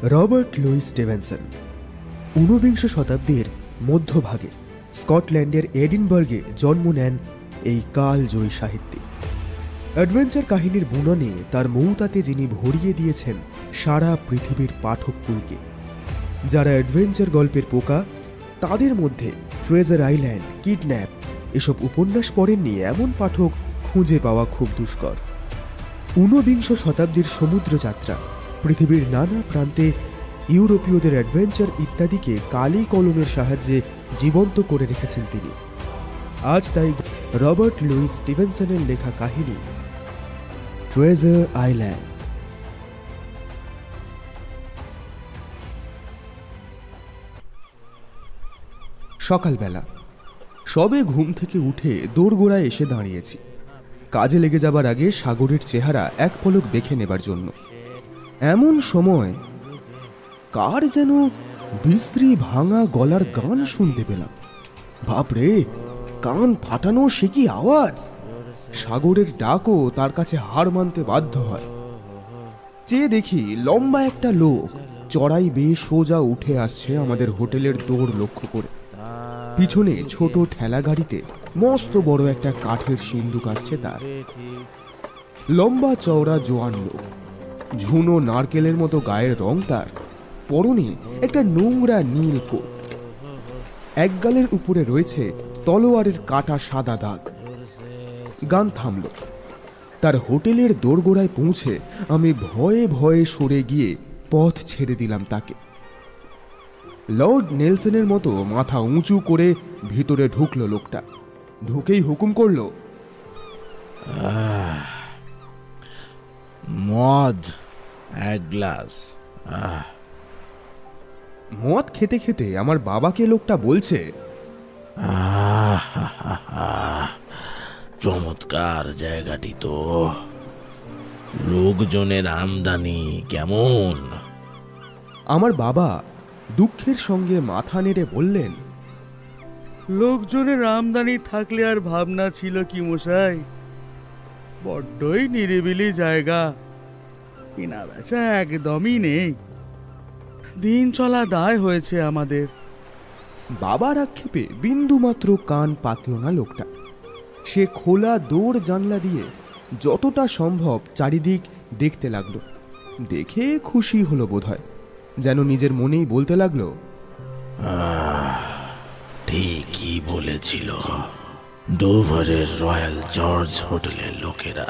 Robert Luis Stevenson 19বিংশ শতাব্দীর মধ্যভাগে স্কটল্যান্ডের এডিনবার্গে জন্ম নেন এই কালজয়ী সাহিত্যিক। অ্যাডভেঞ্চার কাহিনীর বুননে তার মৌতাতে যিনি ভরিয়ে দিয়েছেন সারা পৃথিবীর পাঠককুলকে। যারা অ্যাডভেঞ্চার গল্পের পোকা, তাদের মধ্যে ট্রেজার আইল্যান্ড, কিডন্যাপ এসব উপন্যাস পড়েননি এমন পাঠক খুঁজে পাওয়া খুব দুষ্কর। 19বিংশ শতাব্দীর সমুদ্রযাত্রা, পৃথিবীর নানা প্রান্তে ইউরোপীয়দের অ্যাডভেঞ্চার ইত্যাদিকে কালি কলমের সাহায্যে জীবন্ত করে রেখেছেন তিনি। আজ তাই রবার্ট লুইস স্টিভেনসনের লেখা কাহিনী ট্রেজার আইল্যান্ড। সকালবেলা সবে ঘুম থেকে উঠে দোরগোড়ায় এসে দাঁড়িয়েছি, কাজে লেগে যাবার আগে সাগরের চেহারা এক পলক দেখে নেবার জন্য। এমন সময় কার যেন বিশ্রী ভাঙা গলার গান শুনতে পেলাম। বাপরে, কান ফাটানো সে কি আওয়াজ! সাগরের ডাকও তার কাছে হার মানতে বাধ্য হয়। চেয়ে দেখি লম্বা একটা লোক চড়াই বেয়ে সোজা উঠে আসছে আমাদের হোটেলের দৌড় লক্ষ্য করে। পিছনে ছোট ঠেলা গাড়িতে মস্ত বড় একটা কাঠের সিন্দুক আসছে তার। লম্বা চওড়া জোয়ান লোক, ঝুনো নারকেলের মতো গায়ের রং তার, পরনে একটা নোংরা নীল কোট, এক গালের উপরে রয়েছে তলোয়ারের কাটা সাদা দাগ। গান থামল। তার হোটেলের দোরগোড়ায় পৌঁছে আমি ভয়ে ভয়ে সরে গিয়ে পথ ছেড়ে দিলাম তাকে। লর্ড নেলসনের মতো মাথা উঁচু করে ভিতরে ঢুকলো লোকটা। ঢুকেই হুকুম করল, মদ এক গ্লাস। মদ খেতে খেতে আমার বাবাকে লোকটা বলছে, চমৎকার জায়গাটি তো, লোকজনের আমদানি কেমন? আমার বাবা দুঃখের সঙ্গে মাথা নেড়ে বললেন, লোকজনের আমদানি থাকলে আর ভাবনা ছিল কি মশাই, বড্ডই নিরিবিলি জায়গা, কেনা বেচা একদমই নেই, দিন চলা দায় হয়েছে আমাদের। বাবার আক্ষেপে বিন্দুমাত্র কান পাতল না লোকটা। সে খোলা দৌড় জানলা দিয়ে যতটা সম্ভব চারিদিক দেখতে লাগলো। দেখে খুশি হলো বোধহয়, যেন নিজের মনেই বলতে লাগলো, ঠিকই বলেছিল ডোভারের রয়্যাল জর্জ হোটেলের লোকেরা।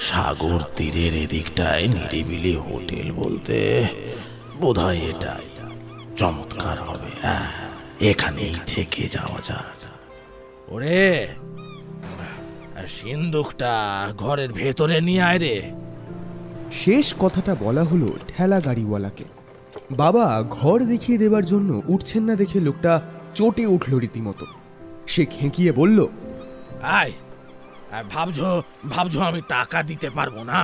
সাগর তীরের এদিকটায় নিরিবিলি হোটেল বলতে বোধহয় এটাই। চমৎকার হবে, এখানেই থেকে যাওয়া যাক। ওরে, সিন্দুকটা ঘরের ভেতরে নিয়ে আয় রে। শেষ কথাটা বলা হলো ঠেলা গাড়িওয়ালাকে। বাবা ঘর দেখিয়ে দেবার জন্য উঠছেন না দেখে লোকটা চটে উঠল রীতিমতো। সে খেঁকিয়ে বলল, আয়, ভাবছো আমি টাকা দিতে পারবো না?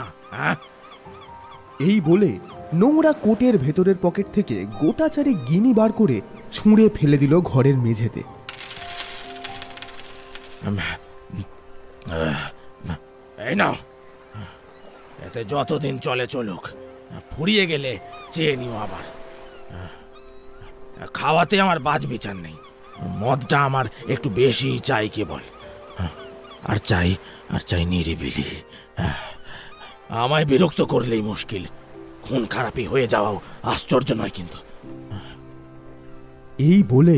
এই বলে নোংরা কোটের ভেতরের পকেট থেকে গোটা চারে গিনি বার করে ছুঁড়ে ফেলে দিল ঘরের মেঝেতে। এই নাও, এতে যতদিন চলে চলুক, ফুরিয়ে গেলে চেয়ে নিও আবার। খাওয়াতে আমার বাজ বিচার নেই, মদটা আমার একটু বেশি চাই কেবল। আর চাই নিরিবিলি। আমায় বিরক্ত করলেই মুশকিল, খুন খারাপি হয়ে যাওয়াও আশ্চর্য নয় কিন্তু। এই বলে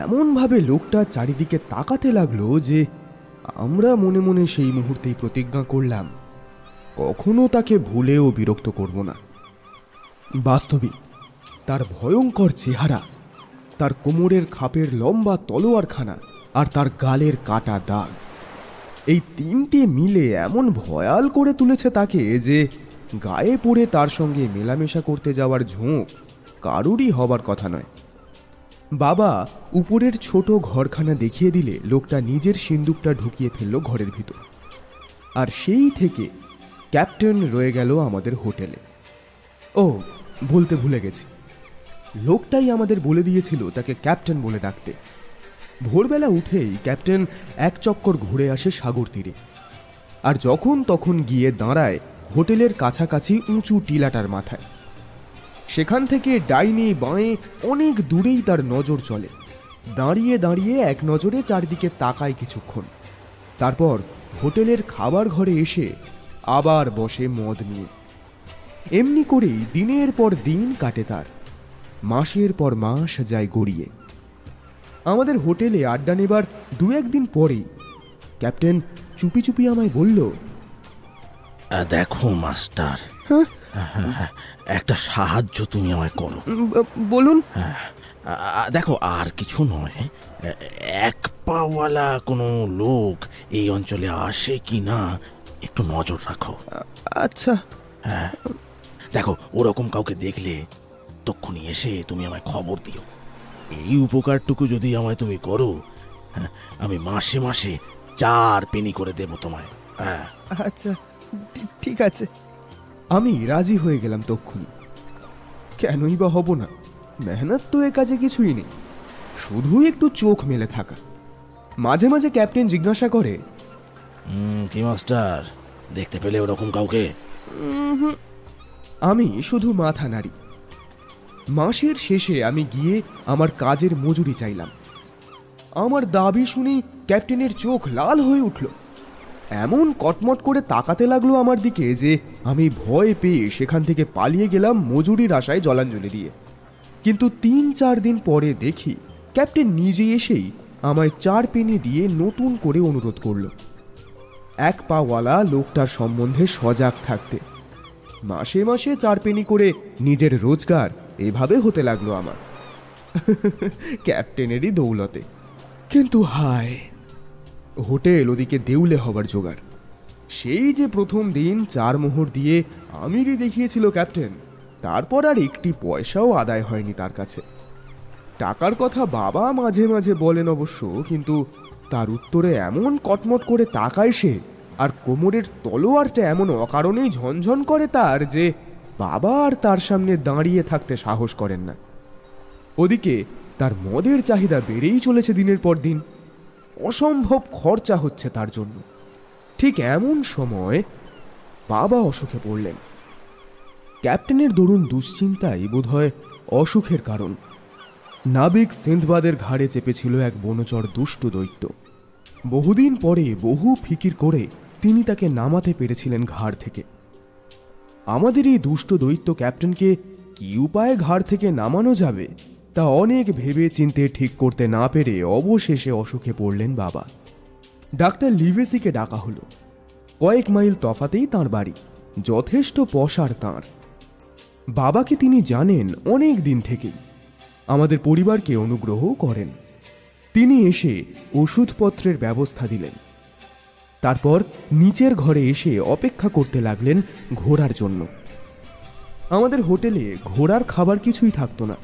এমন ভাবে লোকটা চারিদিকে তাকাতে লাগলো যে আমরা মনে মনে সেই মুহূর্তেই প্রতিজ্ঞা করলাম কখনো তাকে ভুলেও বিরক্ত করব না। বাস্তবিক তার ভয়ঙ্কর চেহারা, তার কোমরের খাপের লম্বা তলোয়ারখানা আর তার গালের কাটা দাগ, এই তিনটে মিলে এমন ভয়াল করে তুলেছে তাকে যে গায়ে পড়ে তার সঙ্গে মেলামেশা করতে যাওয়ার ঝোঁক কারুরই হবার কথা নয়। বাবা উপরের ছোট ঘরখানা দেখিয়ে দিলে লোকটা নিজের সিন্দুকটা ঢুকিয়ে ফেলল ঘরের ভিতর। আর সেই থেকে ক্যাপ্টেন রয়ে গেল আমাদের হোটেলে। ও, বলতে ভুলে গেছি, লোকটাই আমাদের বলে দিয়েছিল তাকে ক্যাপ্টেন বলে ডাকতে। ভোরবেলা উঠেই ক্যাপ্টেন এক চক্কর ঘুরে আসে সাগর তীরে, আর যখন তখন গিয়ে দাঁড়ায় হোটেলের কাছাকাছি উঁচু টিলাটার মাথায়। সেখান থেকে ডাইনে বাঁয়ে অনেক দূরেই তার নজর চলে। দাঁড়িয়ে দাঁড়িয়ে এক নজরে চারদিকে তাকায় কিছুক্ষণ, তারপর হোটেলের খাবার ঘরে এসে আবার বসে মদ নিয়ে। এমনি করেই দিনের পর দিন কাটে তার, মাসের পর মাস যায় গড়িয়ে। আমাদের হোটেলে আড্ডা নেবার দু একদিন পরেই ক্যাপ্টেন চুপি চুপি আমায় বলল, দেখো মাস্টার, একটা সাহায্য তুমি আমায় করো। বলুন। দেখো, আর কিছু নয়, এক পাওয়ালা কোনো লোক এই অঞ্চলে আসে কি না একটু নজর রাখো। আচ্ছা। হ্যাঁ, দেখো, ওরকম কাউকে দেখলে তক্ষুনি এসে তুমি আমায় খবর দিও। এই উপকারটুকু যদি আমায় তুমি করো, আমি মাসে মাসে 4 পেনি করে দেব তোমায়। হ্যাঁ, আচ্ছা, ঠিক আছে। আমি রাজি হয়ে গেলাম তক্ষুনি। কেনই বা হব না, মেহনত তো এ কাজে কিছুই নেই, শুধু একটু চোখ মেলে থাকা। মাঝে মাঝে ক্যাপ্টেন জিজ্ঞাসা করে, কি মাস্টার, দেখতে পেলে ওরকম কাউকে? আমি শুধু মাথা নাড়ি। মাসের শেষে আমি গিয়ে আমার কাজের মজুরি চাইলাম। আমার দাবি শুনেই ক্যাপ্টেনের চোখ লাল হয়ে উঠল, এমন কটমট করে তাকাতে লাগলো আমার দিকে যে আমি ভয় পেয়ে সেখান থেকে পালিয়ে গেলাম মজুরির আশায় জলাঞ্জলি দিয়ে। কিন্তু 3-4 দিন পরে দেখি ক্যাপ্টেন নিজে এসেই আমায় 4 পেনি দিয়ে নতুন করে অনুরোধ করল এক পাওয়ালা লোকটার সম্বন্ধে সজাগ থাকতে। মাসে মাসে 4 পেনি করে নিজের রোজগার এভাবে হতে লাগলো আমার, ক্যাপ্টেনেরই দৌলতে। কিন্তু হায়, হোটেল ওদিকে দেউলে হবার জোগাড়। সেই যে প্রথম দিন 4 মোহর দিয়ে আমিরই দেখিয়েছিল ক্যাপ্টেন, তারপর আর একটি পয়সাও আদায় হয়নি তার কাছে। টাকার কথা বাবা মাঝে মাঝে বলেন অবশ্য, কিন্তু তার উত্তরে এমন কটমট করে তাকায় সে, আর কোমরের তলোয়ারটা এমন অকারণেই ঝনঝন করে তার যে বাবা আর তার সামনে দাঁড়িয়ে থাকতে সাহস করেন না। ওদিকে তার মদের চাহিদা বেড়েই চলেছে দিনের পর দিন, অসম্ভব খরচা হচ্ছে তার জন্য। ঠিক এমন সময় বাবা অসুখে পড়লেন। ক্যাপ্টেনের দরুন দুশ্চিন্তাই বোধহয় অসুখের কারণ। নাবিক সিন্ধবাদের ঘাড়ে চেপেছিল এক বনচর দুষ্ট দৈত্য। বহুদিন পরে বহু ফিকির করে তিনি তাকে নামাতে পেরেছিলেন ঘাড় থেকে। আমাদের এই দুষ্ট দৈত্য ক্যাপ্টেনকে কি উপায়ে ঘাড় থেকে নামানো যাবে তা অনেক ভেবে চিন্তে ঠিক করতে না পেরে অবশেষে অসুখে পড়লেন বাবা। ডাক্তার লিভেসিকে ডাকা হলো। কয়েক মাইল তফাতেই তাঁর বাড়ি, যথেষ্ট পসার তাঁর। বাবাকে তিনি জানেন অনেক দিন থেকেই, আমাদের পরিবারকে অনুগ্রহ করেন। তিনি এসে ওষুধপত্রের ব্যবস্থা দিলেন। তারপর নিচের ঘরে এসে অপেক্ষা করতে লাগলেন ঘোড়ার জন্য। আমাদের হোটেলে ঘোড়ার খাবার কিছুই থাকতো না,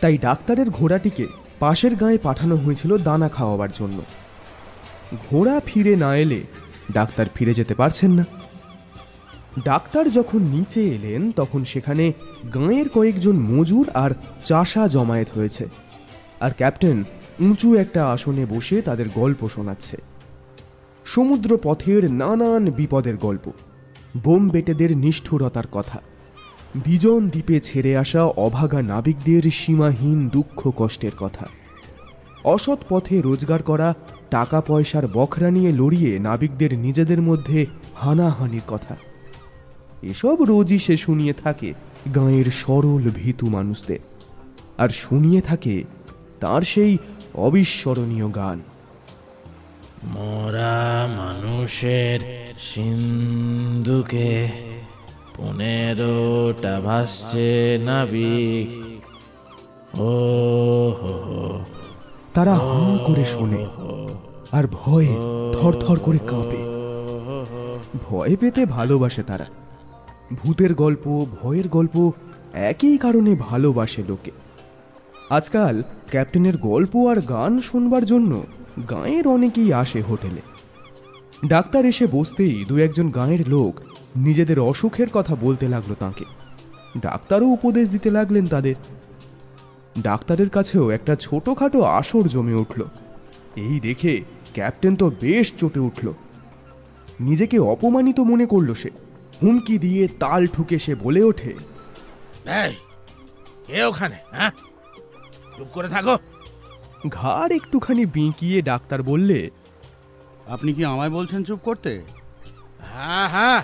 তাই ডাক্তারের ঘোড়াটিকে পাশের গাঁয়ে পাঠানো হয়েছিল দানা খাওয়াবার জন্য। ঘোড়া ফিরে না এলে ডাক্তার ফিরে যেতে পারছেন না। ডাক্তার যখন নিচে এলেন তখন সেখানে গাঁয়ের কয়েকজন মজুর আর চাষা জমায়েত হয়েছে, আর ক্যাপ্টেন উঁচু একটা আসনে বসে তাদের গল্প শোনাচ্ছে। সমুদ্র পথের নানান বিপদের গল্প, বোম বেটেদের নিষ্ঠুরতার কথা, বিজন দ্বীপে ছেড়ে আসা অভাগা নাবিকদের সীমাহীন দুঃখ কষ্টের কথা, অসৎ পথে রোজগার করা টাকা পয়সার বখরা নিয়ে লড়িয়ে নাবিকদের নিজেদের মধ্যে হানাহানির কথা। এসব রোজই সে শুনিয়ে থাকে গাঁয়ের সরল ভীতু মানুষদের, আর শুনিয়ে থাকে তার সেই অবিস্মরণীয় গান। মরা মানুষের সিন্ধুকে 15টা ভাসছে নাবিক। ও হো, তারা হাঁ করে শোনে আর ভয়ে থরথর করে কাঁপে। ভয় পেতে ভালোবাসে তারা। ভূতের গল্প, ভয়ের গল্প একই কারণে ভালোবাসে লোকে। আজকাল ক্যাপ্টেনের গল্প আর গান শুনবার জন্য গাঁয়ের অনেকেই আসে হোটেলে। ডাক্তার এসে বসতেই 2-1 গাঁয়ের লোক নিজেদের অসুখের কথা বলতে লাগলো তাঁকে। ডাক্তারও উপদেশ দিতে লাগলেন তাদের। ডাক্তারের কাছেও একটা ছোটখাটো আসর জমে উঠল। এই দেখে ক্যাপ্টেন তো বেশ চটে উঠল। নিজেকে অপমানিত মনে করল সে। হুমকি দিয়ে তাল ঠুকে সে বলে ওঠে, এই কে ওখানে? হ্যাঁ, চুপ করে থাকো। ঘাড় একটুখানি বেঁকিয়ে ডাক্তার বললে, আপনি কি আমায় বলছেন চুপ করতে? হ্যাঁ হ্যাঁ,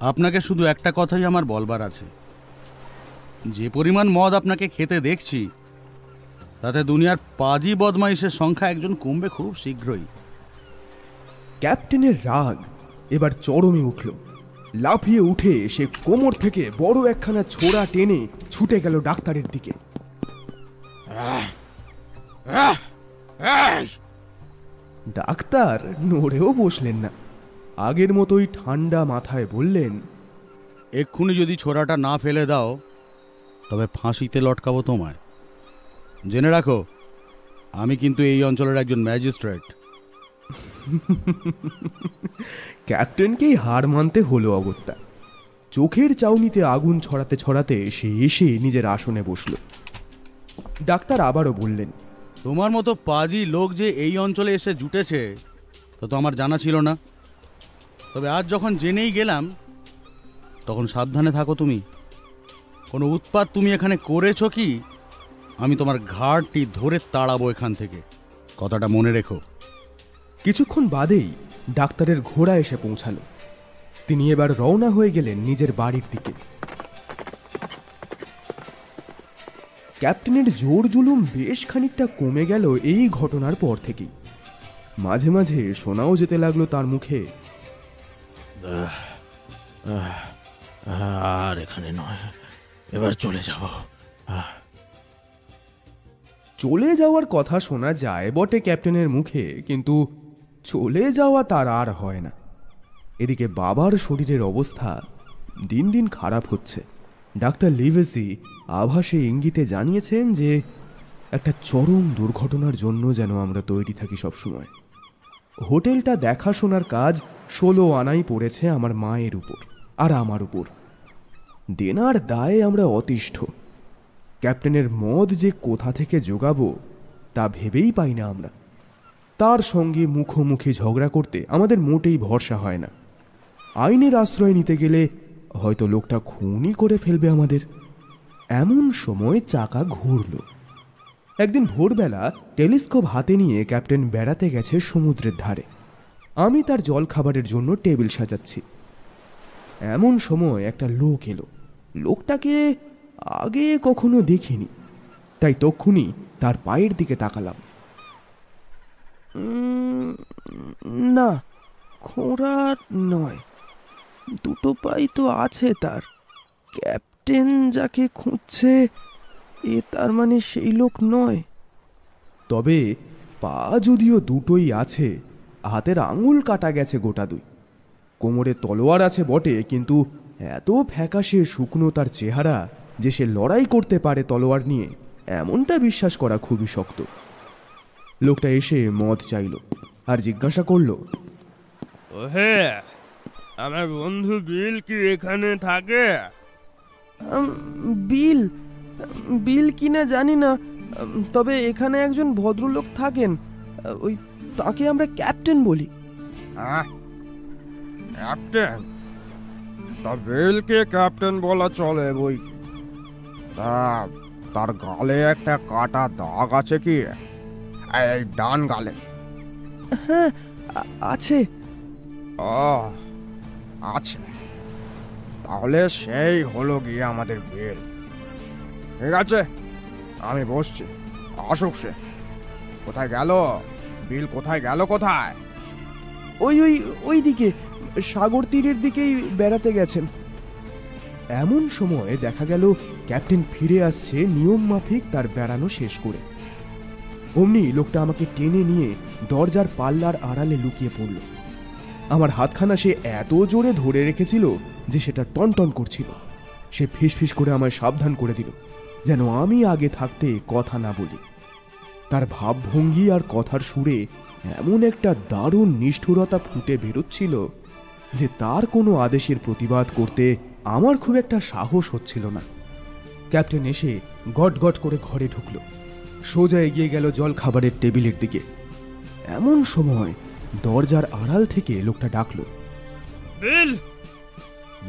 আপনাকে শুধু একটা কথাই আমার বলবার আছে। যে পরিমাণ মদ আপনাকে খেতে দেখছি, তাতে দুনিয়ার পাজি বদমাইশের সংখ্যা একজন কমবে খুব শীঘ্রই। ক্যাপ্টেনের রাগ এবার চরমে উঠল। লাফিয়ে উঠে সে কোমর থেকে বড় একখানা ছোরা টেনে ছুটে গেল ডাক্তারের দিকে। ডাক্তার নড়েও বসলেন না, আগের মতোই ঠান্ডা মাথায় বললেন, এক্ষুনি যদি ছোরাটা না ফেলে দাও, তবে ফাঁসিতে লটকাবো তোমায়। জেনে রাখো, আমি কিন্তু এই অঞ্চলের একজন ম্যাজিস্ট্রেট। ক্যাপ্টেনকেই হার মানতে হলো অগত্যা। চোখের চাউনিতে আগুন ছড়াতে ছড়াতে সে এসে নিজের আসনে বসল। ডাক্তার আবারও বললেন, তোমার মতো পাজি লোক যে এই অঞ্চলে এসে জুটেছে তা তো আমার জানা ছিল না। তবে আজ যখন জেনেই গেলাম, তখন সাবধানে থাকো তুমি। কোনো উৎপাত তুমি এখানে করেছো কি, আমি তোমার ঘাড়টি ধরে তাড়াবো এখান থেকে। কথাটা মনে রেখো। কিছুক্ষণ বাদেই ডাক্তারের ঘোড়া এসে পৌঁছালো। তিনি এবার রওনা হয়ে গেলেন নিজের বাড়ির দিকে। ক্যাপ্টেনের জোর জুলুম বেশ খানিকটা কমে গেল এই ঘটনার পর থেকেই। মাঝে মাঝে শোনাও যেতে লাগলো তার মুখে, আর এখানে নয়, এবার চলে যাব। চলে যাওয়ার কথা শোনা যায় বটে ক্যাপ্টেনের মুখে, কিন্তু চলে যাওয়া তার আর হয় না। এদিকে বাবার শরীরের অবস্থা দিন দিন খারাপ হচ্ছে। ডাক্তার লিভেসি আভাসে ইঙ্গিতে জানিয়েছেন যে একটা চরম দুর্ঘটনার জন্য যেন আমরা তৈরি থাকি সবসময়। হোটেলটা দেখাশোনার কাজ 16 আনাই পড়েছে আমার মায়ের উপর আর আমার উপর। দেনার দায়ে আমরা অতিষ্ঠ। ক্যাপ্টেনের মদ যে কোথা থেকে জোগাবো তা ভেবেই পাই না আমরা। তার সঙ্গে মুখোমুখি ঝগড়া করতে আমাদের মোটেই ভরসা হয় না। আইনের আশ্রয় নিতে গেলে হয়তো লোকটা খুনই করে ফেলবে আমাদের। এমন সময় চাকা ঘুরল। একদিন ভোরবেলা টেলিস্কোপ হাতে নিয়ে ক্যাপ্টেন বেড়াতে গেছে সমুদ্রের ধারে। আমি তার জল খাবারের জন্য টেবিল সাজাচ্ছি। এমন সময় একটা লোক এলো। লোকটাকে আগে কখনো দেখিনি, তাই তক্ষুনি তার পায়ের দিকে তাকালাম। না, খোঁড়া নয়, দুটো পাই তো আছে তার। ক্যাপ্টেন যাকে খুঁজছে এ তার মানে সেই লোক নয়। তবে পা যদিও দুটোই আছে, হাতের আঙুল কাটা গেছে গোটা 2। কোমরে তলোয়ার আছে বটে, কিন্তু এত ফ্যাকাশে শুকনো তার চেহারা যে সে লড়াই করতে পারে তলোয়ার নিয়ে, এমনটা বিশ্বাস করা খুবই শক্ত। লোকটা এসে মদ চাইল আর জিজ্ঞাসা করল, ওহে, আমার বন্ধু বিল কি এখানে থাকে? বিল কিনা জানি না, তবে এখানে একজন ভদ্রলোক থাকেন, ওই তাকে আমরা ক্যাপ্টেন বলি। ক্যাপ্টেন? তা বিলকে ক্যাপ্টেন বলা চলে বই। তা তার গালে একটা কাটা দাগ আছে কি? এই ডান গালে? হ্যাঁ আছে। আছে, তাহলে সেই হলো গিয়ে আমাদের বিল। ঠিক আছে, আমি বসছি, আসুক সে। কোথায় গেল বিল? কোথায় গেল? কোথায়? ওই ওই ওই দিকে, সাগর তীরের দিকেই বেড়াতে গেছেন। এমন সময় দেখা গেল ক্যাপ্টেন ফিরে আসছে নিয়ম মাফিক তার বেড়ানো শেষ করে। অমনি লোকটা আমাকে টেনে নিয়ে দরজার পাল্লার আড়ালে লুকিয়ে পড়ল। আমার হাতখানা সে এত জোরে ধরে রেখেছিল যে সেটা টনটন করছিল। সে ফিসফিস করে আমায় সাবধান করে দিল যেন আমি আগে থাকতে কথা না বলি। তার ভাবভঙ্গি আর কথার সুরে এমন একটা দারুণ নিষ্ঠুরতা ফুটে বেরোচ্ছিল যে তার কোনো আদেশের প্রতিবাদ করতে আমার খুব একটা সাহস হচ্ছিল না। ক্যাপ্টেন এসে গট গট করে ঘরে ঢুকল, সোজা এগিয়ে গেল জল খাবারের টেবিলের দিকে। এমন সময় দরজার আড়াল থেকে লোকটা ডাকল, বিল!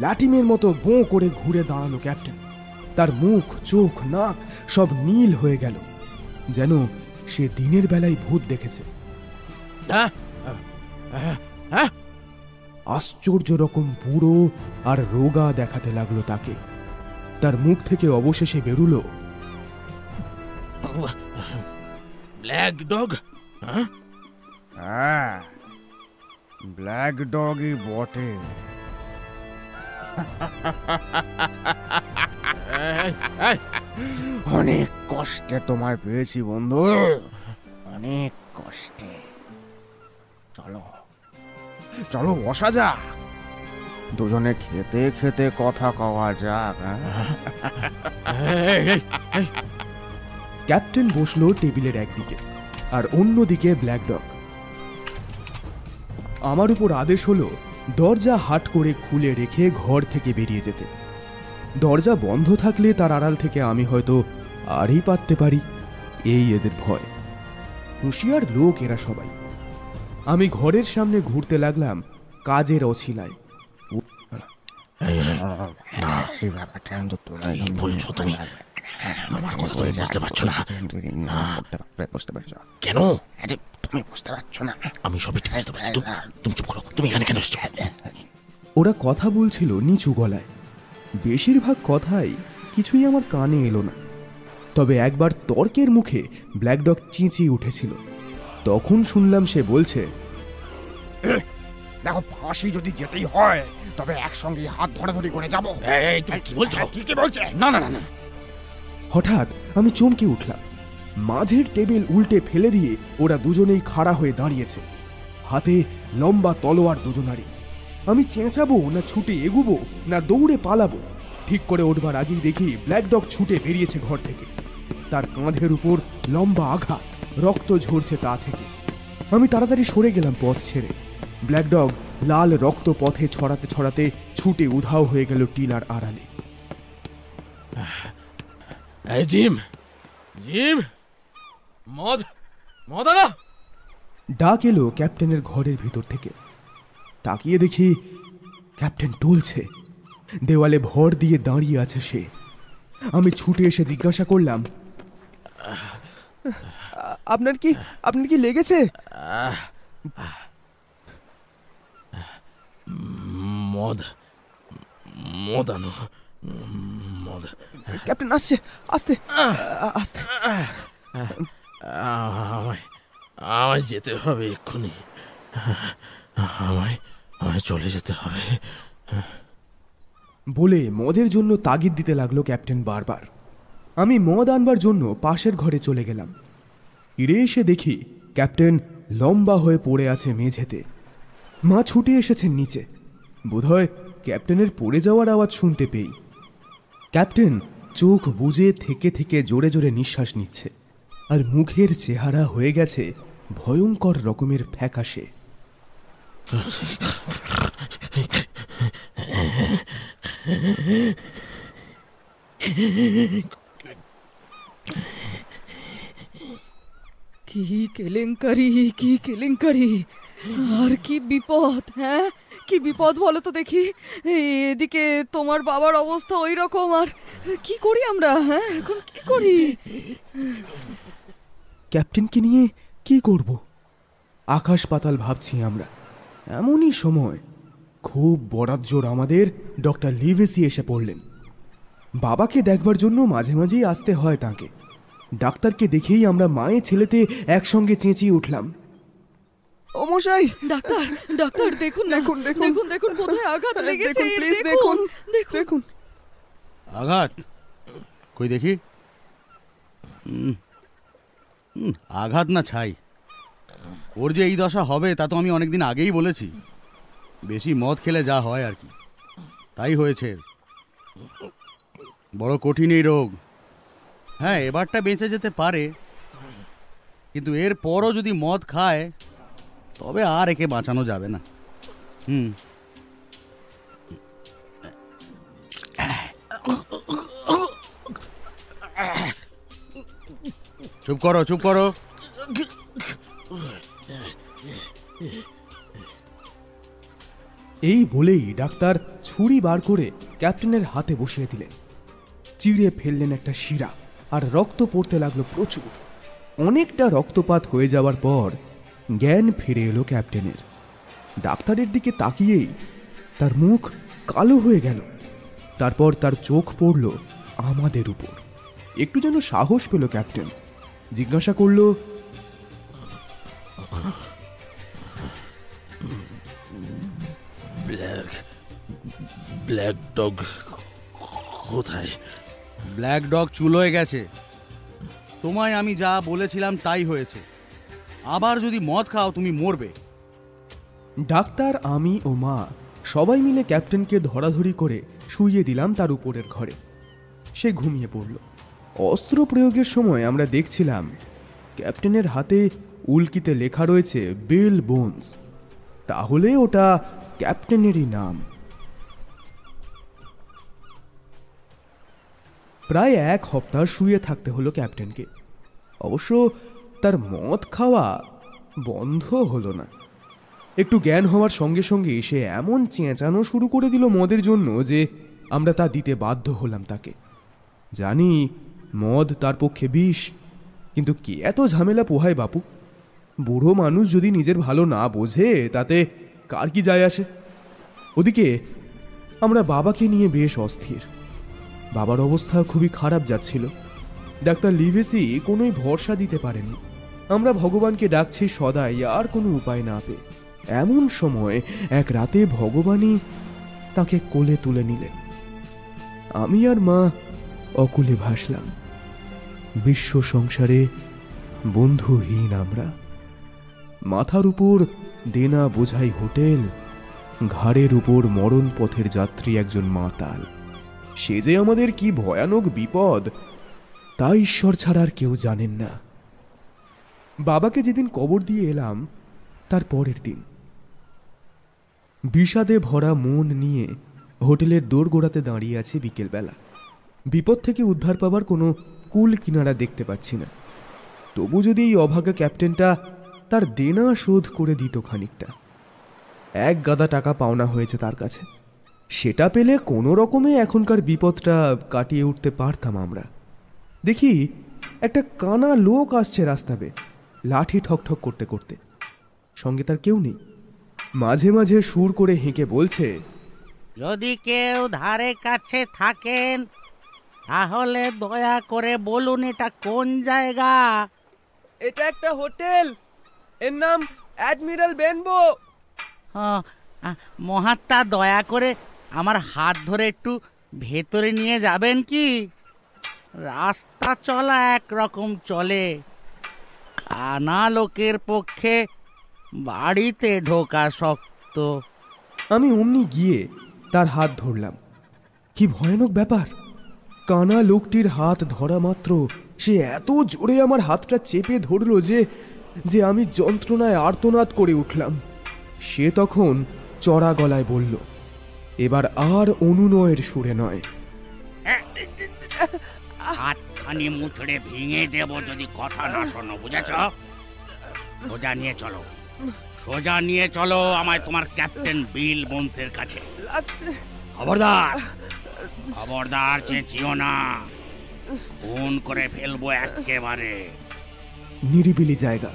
লাটিমের মতো গোঁ করে ঘুরে দাঁড়ালো ক্যাপ্টেন। তার মুখ, চোখ, নাক সব নীল হয়ে গেল, যেন সে দিনের বেলায় ভূত দেখেছে। আশ্চর্য রকম বুড়ো আর রোগা দেখাতে লাগলো তাকে। তার মুখ থেকে অবশেষে বেরুলো, ব্ল্যাক ডগ। হ্যাঁ, ব্ল্যাক ডগই বটে। অনেক কষ্টে তোমায় পেয়েছি বন্ধু, অনেক কষ্টে। চলো চলো বসা যাক, দুজনে খেতে খেতে কথা কওয়া যাক। ক্যাপ্টেন বসলো টেবিলের একদিকে আর অন্যদিকে ব্ল্যাক ডগ। আমার উপর আদেশ হলো দরজা হাট করে খুলে রেখে ঘর থেকে বেরিয়ে যেতে। দরজা বন্ধ থাকলে তার আড়াল থেকে আমি হয়তো আরই পাততে পারি, এই এদের ভয়। হুঁশিয়ার লোক এরা সবাই। আমি ঘরের সামনে ঘুরতে লাগলাম কাজের অছিলায়। কি বলছো তুমি? আমার কথা তুমি বুঝতে পারছো না? বুঝতে পারছো কেন? তুমি বুঝতে পারছো না? আমি সবই ঠিক বুঝতে পারছি। তুমি চুপ করো। তুমি এখানে কেন এসেছো? ওরা কথা বলছিল নিচু গলায়। বেশিরভাগ কথাই কিছুই আমার কানে এলো না, তবে একবার তর্কের মুখে ব্ল্যাক ডগ চেঁচিয়ে উঠেছিল। তখন শুনলাম সে বলছে, দেখো, ফাঁসি যদি যেতেই হয় তবে একসঙ্গে হাত ধরাধরি করে যাবো। কি বলছো? ঠিকই বলছে। না না না। হঠাৎ আমি চমকে উঠলাম। মাঝের টেবিল উল্টে ফেলে দিয়ে ওরা দুজনেই খাড়া হয়ে দাঁড়িয়েছে, হাতে লম্বা তলোয়ার দুজনারই। আমি চেঁচাবো না ছুটে এগুবো না দৌড়ে পালাবো, ঠিক করে উঠবার আগেই দেখি ব্ল্যাক ডগ ছুটে বেরিয়েছে ঘর থেকে। তার কাঁধের উপর লম্বা আঘাত, রক্ত ঝরছে তা থেকে। আমি তাড়াতাড়ি সরে গেলাম পথ ছেড়ে। ব্ল্যাক ডগ লাল রক্ত পথে ছড়াতে ছড়াতে ছুটে উধাও হয়ে গেল টিলার আড়ালে। জিম, জিম, মদ মদ আনো। ডাক এলো ক্যাপ্টেনের ঘরের ভিতর থেকে। তাকিয়ে দেখি ক্যাপ্টেন টলছে, দেওয়ালে ভর দিয়ে দাঁড়িয়ে আছে সে। আমি ছুটে এসে জিজ্ঞাসা করলাম, আপনার কি লেগেছে? মদ মদ আনো, মদ। ক্যাপ্টেন আসছে, আস্তে আস্তে। আমায় যেতে হবে এক্ষুনি। আমায় চলে যেতে হবে বলে মদের জন্য তাগিদ দিতে লাগলো ক্যাপ্টেন বারবার। আমি মদ আনবার জন্য পাশের ঘরে চলে গেলাম। ফিরে এসে দেখি ক্যাপ্টেন লম্বা হয়ে পড়ে আছে মেঝেতে। মা ছুটে এসেছেন নিচে, বোধহয় ক্যাপ্টেনের পড়ে যাওয়ার আওয়াজ শুনতে পেয়ে। ক্যাপ্টেন চোখ বুজে থেকে থেকে জোরে জোরে নিঃশ্বাস নিচ্ছে, আর মুখের চেহারা হয়ে গেছে ভয়ঙ্কর রকমের ফ্যাকাশে। কি কেলেঙ্কারি, কি কেলেঙ্কারি, আর কি বিপদ! হ্যাঁ, কি বিপদ বলো তো দেখি। এদিকে তোমার বাবার অবস্থা ওই রকম, আর কি করি আমরা? হ্যাঁ, এখন কি করি? ক্যাপ্টেনকে নিয়ে কি করব? আকাশ পাতাল ভাবছি আমরা। এমনই সময় খুব বরাত জোর আমাদের ডক্টর লিভেসি এসে পড়লেন। বাবাকে দেখবার জন্য মাঝে মাঝেই আসতে হয় তাকে। ডাক্তারকে দেখেই আমরা মায়ে ছেলেতে একসঙ্গে চেঁচিয়ে উঠলাম, ও মশাই! ডাক্তার, ডাক্তার, দেখুন, দেখুন, দেখুন, দেখুন, কোথায় আঘাত লেগেছে। দেখুন, দেখুন। আঘাত কই দেখি। আঘাত না ছাই। ওর যে এই দশা হবে তা তো আমি অনেকদিন আগেই বলেছি। বেশি মদ খেলে যা হয় আর কি, তাই হয়েছে। বড় কঠিন এই রোগ। হ্যাঁ, এবারটা বেঁচে যেতে পারে, কিন্তু এর পরও যদি মদ খায় তবে আর একে বাঁচানো যাবে না। চুপ করো, চুপ করো। এই বলেই ডাক্তার ছুরি বার করে ক্যাপ্টেনের হাতে বসিয়ে দিলেন। চিড়ে ফেললেন একটা শিরা, আর রক্ত পড়তে লাগলো প্রচুর। অনেকটা রক্তপাত হয়ে যাওয়ার পর জ্ঞান ফিরে এলো ক্যাপ্টেনের। ডাক্তারের দিকে তাকিয়েই তার মুখ কালো হয়ে গেল। তারপর তার চোখ পড়ল আমাদের উপর। একটু যেন সাহস পেল ক্যাপ্টেন, জিজ্ঞাসা করল, ব্ল্যাক ডগ কোথায়? ব্ল্যাক ডগ চুলোয় গেছে। তোমায় আমি যা বলেছিলাম তাই হয়েছে। আবার যদি মদ খাও তুমি মরবে। ডাক্তার, আমি ও মা সবাই মিলে ক্যাপ্টেনকে ধরাধরি করে শুইয়ে দিলাম তার উপরের ঘরে। সে ঘুমিয়ে পড়ল। অস্ত্র প্রয়োগের সময় আমরা দেখছিলাম ক্যাপ্টেনের হাতে উল্কিতে লেখা রয়েছে বেল বোনস। তাহলে ওটা ক্যাপ্টেনেরই নাম। প্রায় 1 সপ্তাহ শুয়ে থাকতে হলো ক্যাপ্টেনকে। অবশ্য তার মদ খাওয়া বন্ধ হলো না। একটু জ্ঞান হওয়ার সঙ্গে সঙ্গে সে এমন চেঁচানো শুরু করে দিল মদের জন্য যে আমরা তা দিতে বাধ্য হলাম তাকে। জানি মদ তার পক্ষে বিষ, কিন্তু কে এত ঝামেলা পোহায় বাপু? বুড়ো মানুষ যদি নিজের ভালো না বোঝে তাতে কার কি যায় আসে? ওদিকে আমরা বাবাকে নিয়ে বেশ অস্থির। বাবার অবস্থা খুবই খারাপ যাচ্ছিল। ডাক্তার লিভেসি কোনোই ভরসা দিতে পারেনি। আমরা ভগবানকে ডাকছি সদাই, আর কোনো উপায় না পেয়ে। এমন সময় এক রাতে ভগবানই তাকে কোলে তুলে নিলেন। আমি আর মা অকুলে ভাসলাম। বিশ্ব সংসারে বন্ধুহীন আমরা। মাথার উপর দেনা বোঝাই হোটেল, ঘাড়ের উপর মরণ পথের যাত্রী একজন মাতাল। সে যে আমাদের কি ভয়ানক বিপদ তা ঈশ্বর ছাড়া আর কেউ জানেন না। বাবাকে যেদিন কবর দিয়ে এলাম তার পরের দিন বিষাদে ভরা মন নিয়ে হোটেলের দোরগোড়াতে দাঁড়িয়ে আছে বিকেলবেলা। বিপদ থেকে উদ্ধার পাবার কোনো কুল কিনারা দেখতে পাচ্ছি না। তবু যদি এই অভাগা ক্যাপ্টেনটা তার দেনা শোধ করে দিত খানিকটা। 1 গাদা টাকা পাওনা হয়েছে তার কাছে, সেটা পেলে কোনো রকমে এখনকার বিপদটা কাটিয়ে উঠতে পারতাম আমরা। দেখি একটা কানা লোক আসছে রাস্তা বেয়ে, লাঠি ঠকঠক করতে করতে। সঙ্গে তার কেউ নেই। মাঝে মাঝে সুর করে হেঁকে বলছে, যদি কেউ ধারে কাছে থাকেন তাহলে দয়া করে বলুন এটা কোন জায়গা। এটা একটা হোটেল, এর নাম অ্যাডমিরাল বেনবো। মহাত্মা দয়া করে আমার হাত ধরে একটু ভেতরে নিয়ে যাবেন কি? রাস্তা চলা একরকম চলে, কানা লোকের পক্ষে বাড়িতে ঢোকা শক্ত। আমি অমনি গিয়ে তার হাত ধরলাম। কি ভয়ানক ব্যাপার! কানা লোকটির হাত ধরা মাত্র সে এত জোরে আমার হাতটা চেপে ধরল যে আমি যন্ত্রণায় আর্তনাদ করে উঠলাম। সে তখন চড়া গলায় বলল, এবার আর অনুনয়ের সুরে নয়, হাতখানি মুচড়ে ভেঙে দেব যদি কথা না শোনো, বুঝেছ? সোজা নিয়ে চলো, সোজা নিয়ে চলো আমায় তোমার ক্যাপ্টেন বিল বোনসের কাছে। খবরদার, খবরদার, চেঁচিও না, ফোন করে ফেলবো একেবারে। নিরিবিলি জায়গা।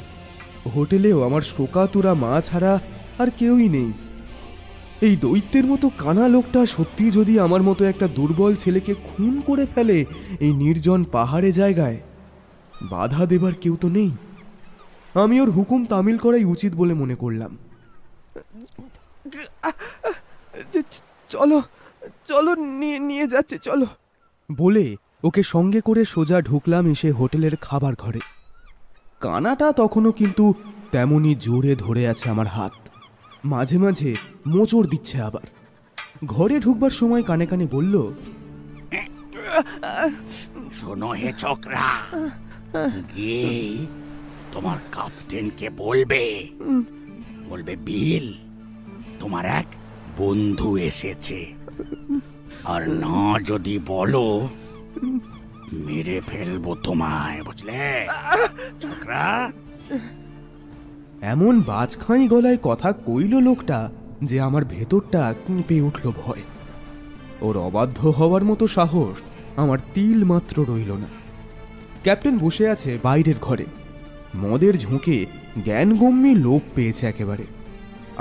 হোটেলেও আমার শোকাতুরা মা ছাড়া আর কেউই নেই। এই দৈত্যের মতো কানা লোকটা সত্যি যদি আমার মতো একটা দুর্বল ছেলেকে খুন করে ফেলে এই নির্জন পাহাড়ে জায়গায়, বাধা দেবার কেউ তো নেই। আমি ওর হুকুম তামিল করাই উচিত বলে মনে করলাম। চলো চলো, নিয়ে যাচ্ছে, চলো বলে ওকে সঙ্গে করে সোজা ঢুকলাম এসে হোটেলের খাবার ঘরে। কানাটা তখনও কিন্তু তেমনি জোরে ধরে আছে আমার হাত, মাঝে মাঝে মোচড় দিচ্ছে। আবার ঘরে ঢুকবার সময় কানে কানে বলল, শোনো হে ছোকরা, গিয়ে তোমার ক্যাপ্টেনকে বলবে বিল তোমার এক বন্ধু এসেছে, আর না যদি বলো মেরে ফেলবো তোমায়, বুঝলে ছোকরা? এমন বাজখাঁই গলায় কথা কইল লোকটা যে আমার ভেতরটা কেঁপে উঠল ভয়। ওর অবাধ্য হওয়ার মতো সাহস আমার তিল মাত্র রইল না। ক্যাপ্টেন বসে আছে বাইরের ঘরে, মদের ঝোঁকে জ্ঞানগম্যি লোপ পেয়েছে একেবারে।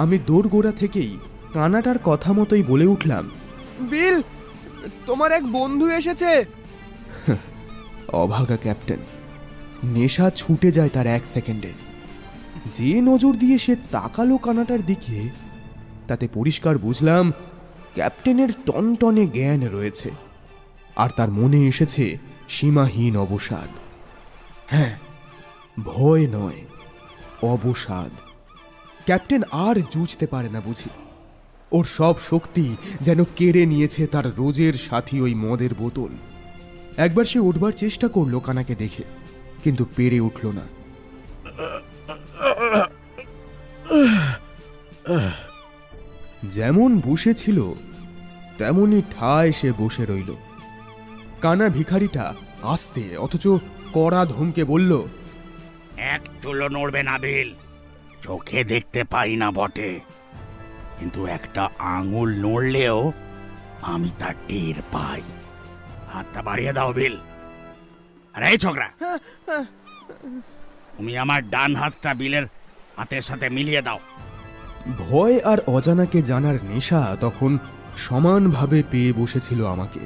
আমি দোরগোড়া থেকেই কানাটার কথা মতোই বলে উঠলাম, বিল, তোমার এক বন্ধু এসেছে। অভাগা ক্যাপ্টেন, নেশা ছুটে যায় তার 1 সেকেন্ডে। যে নজর দিয়ে সে তাকালো কানাটার দিকে, তাতে পরিষ্কার বুঝলাম ক্যাপ্টেনের টনটনে জ্ঞান রয়েছে, আর তার মনে এসেছে সীমাহীন অবসাদ। হ্যাঁ, ভয় নয়, অবসাদ। ক্যাপ্টেন আর জুঝতে পারে না বুঝি। ওর সব শক্তি যেন কেড়ে নিয়েছে তার রোজের সাথী ওই মদের বোতল। একবার সে উঠবার চেষ্টা করলো কানাকে দেখে, কিন্তু পেরে উঠল না। যেমন বসেছিল তেমনই ঠায় সে বসে রইল। কানা ভিখারিটা আস্তে অথচ কড়া ধমকে বলল, এক চুলো নড়বে না বিল। চোখে দেখতে পাই না বটে, কিন্তু একটা আঙুল নড়লেও আমি তা টের পাই। হাতটা বাড়িয়ে দাও বিল। আরে এই ছোকরা, তুমি আমার ডান হাতটা বিলের হাতের সাথে মিলিয়ে দাও। ভয় আর অজানাকে জানার নেশা তখন সমানভাবে পেয়ে বসেছিল আমাকে।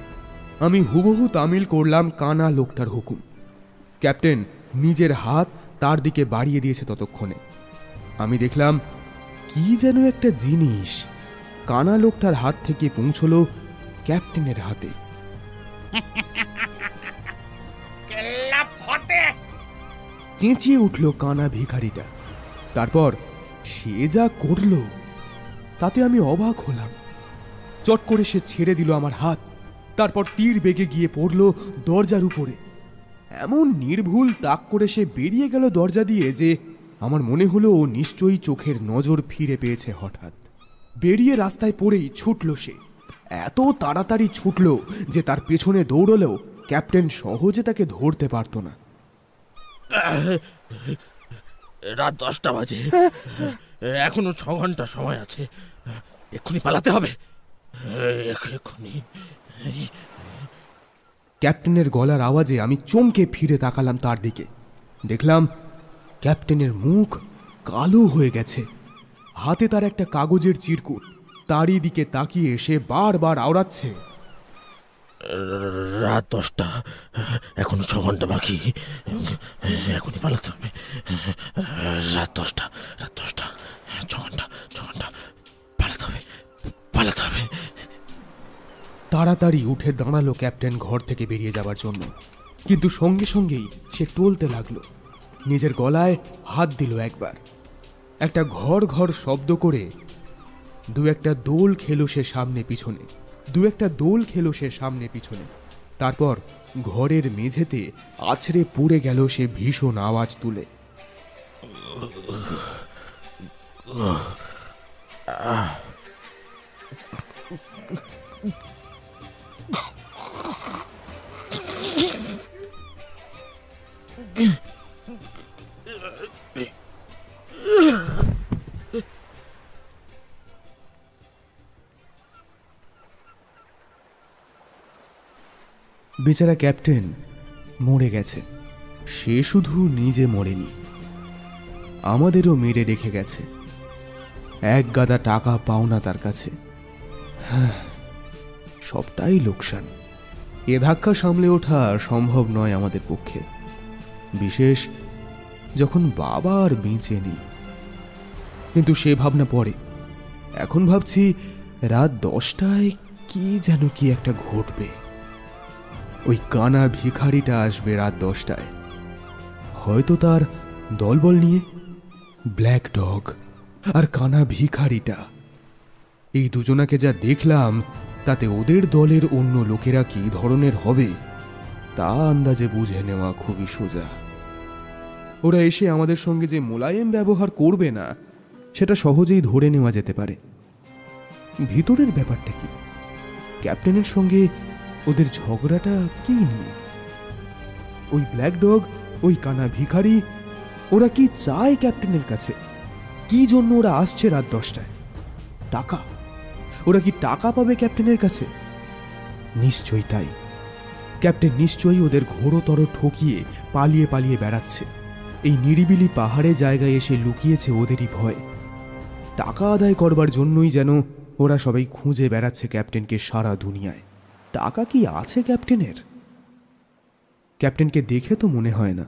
আমি হুবহু তামিল করলাম কানা লোকটার হুকুম। ক্যাপ্টেন নিজের হাত তার দিকে বাড়িয়ে দিয়েছে ততক্ষণে। আমি দেখলাম কি যেন একটা জিনিস কানা লোকটার হাত থেকে পৌঁছলো ক্যাপ্টেনের হাতে। চেঁচিয়ে উঠল কানা ভিখারিটা। তারপর সে যা করল তাতে আমি অবাক হলাম। চট করে সে ছেড়ে দিল আমার হাত, তারপর তীর বেগে গিয়ে পড়ল দরজার উপরে। এমন নির্ভুল তাক করে সে বেরিয়ে গেল দরজা দিয়ে যে আমার মনে হলো ও নিশ্চয়ই চোখের নজর ফিরে পেয়েছে হঠাৎ। বেরিয়ে রাস্তায় পড়েই ছুটল সে। এত তাড়াতাড়ি ছুটল যে তার পেছনে দৌড়লেও ক্যাপ্টেন সহজে তাকে ধরতে পারত না। রাত 10টা বাজে, এখনো 6 ঘন্টা সময় আছে। এক্ষুনি পালাতে হবে, এক্ষুনি। ক্যাপ্টেনের গলার আওয়াজে আমি চমকে ফিরে তাকালাম তার দিকে। দেখলাম ক্যাপ্টেনের মুখ কালো হয়ে গেছে। হাতে তার একটা কাগজের চিরকুট। তারই দিকে তাকিয়ে সে বারবার আওড়াচ্ছে, রাত 10টা, এখনো 6 ঘন্টা বাকি। এখনই পালাতে হবে। রাত 10টা, 6 ঘন্টা, পালাতে হবে, পালাতে হবে। তাড়াতাড়ি উঠে দাঁড়ালো ক্যাপ্টেন ঘর থেকে বেরিয়ে যাবার জন্য, কিন্তু সঙ্গে সঙ্গেই সে টলতে লাগলো। নিজের গলায় হাত দিল একবার। একটা ঘর ঘর শব্দ করে দু একটা দোল খেলো সে সামনে পিছনে। তারপর ঘরের মেঝেতে আছড়ে পড়ে গেল সে ভীষণ আওয়াজ তুলে। বেচারা ক্যাপ্টেন মরে গেছে। সে শুধু নিজে মরেনি, আমাদেরও মেরে রেখে গেছে। এক গাদা টাকা পাওনা তার কাছে। হ্যাঁ, সবটাই লোকসান। এ ধাক্কা সামলে ওঠা সম্ভব নয় আমাদের পক্ষে, বিশেষ যখন বাবা আর বেঁচে নেই। কিন্তু সে ভাবনা পরে। এখন ভাবছি রাত 10টায় কি যেন কি একটা ঘটবে। ওই কানা ভিখারিটা আসবে রাত 10টায়, হয়তো তার দলবল নিয়ে। ব্ল্যাক ডগ আর কানা ভিখারিটা, এই দুজনাকে যা দেখলাম তাতে ওদের দলের অন্য লোকেরা কি ধরনের হবে তা আন্দাজে বুঝে নেওয়া খুবই সোজা। ওরা এসে আমাদের সঙ্গে যে মোলায়েম ব্যবহার করবে না সেটা সহজেই ধরে নেওয়া যেতে পারে। ভিতরের ব্যাপারটা কি? ক্যাপ্টেনের সঙ্গে ওদের ঝগড়াটা কি নিয়ে? ওই ব্ল্যাক ডগ, ওই কানা ভিখারি, ওরা কি চায় ক্যাপ্টেনের কাছে? কি জন্য ওরা আসছে রাত 10টায়? টাকা? ওরা কি টাকা পাবে ক্যাপ্টেনের কাছে? নিশ্চয়ই তাই। ক্যাপ্টেন নিশ্চয়ই ওদের ঘোরতর ঠকিয়ে পালিয়ে পালিয়ে বেড়াচ্ছে। এই নিরিবিলি পাহাড়ে জায়গায় এসে লুকিয়েছে ওদেরই ভয়। টাকা আদায় করবার জন্যই যেন ওরা সবাই খুঁজে বেড়াচ্ছে ক্যাপ্টেনকে সারা দুনিয়ায়। টাকা কি আছে ক্যাপ্টেনের? ক্যাপ্টেনকে দেখে তো মনে হয় না।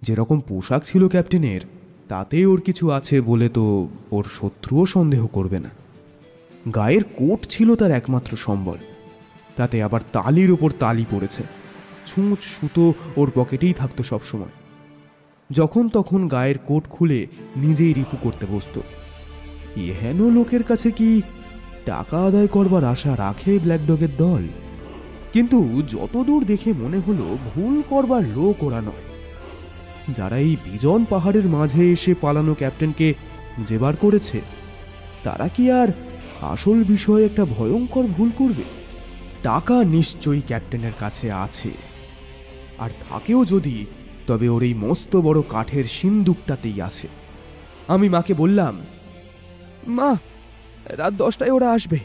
যেরকম পোশাক ছিল ক্যাপ্টেনের, তাতে ওর কিছু আছে বলে তো ওর শত্রুও সন্দেহ করবে না। গায়ের কোট ছিল তার একমাত্র সম্বল, তাতে আবার তালির ওপর তালি পড়েছে। ছুঁচ সুতো ওর পকেটেই থাকতো সবসময়। যখন তখন গায়ের কোট খুলে নিজেই রিপু করতে বসত। এহেন লোকের কাছে কি টাকা আদায় করবার আশা রাখে ব্ল্যাক ডগের দল? কিন্তু যতদূর দেখে মনে হলো ভুল করবার লোক ওরা নয়। যারা এই বিজন পাহাড়ের মাঝে এসে পালানো ক্যাপ্টেনকে খুঁজে বার করেছে, তারা কি আর আসল বিষয়ে একটা ভয়ঙ্কর ভুল করবে? টাকা নিশ্চয়ই ক্যাপ্টেনের কাছে আছে, আর থাকেও যদি, তবে ওর এই মস্ত বড় কাঠের সিন্দুকটাতেই আছে। আমি মাকে বললাম, মা, রাত 10টায় ওরা আসবে,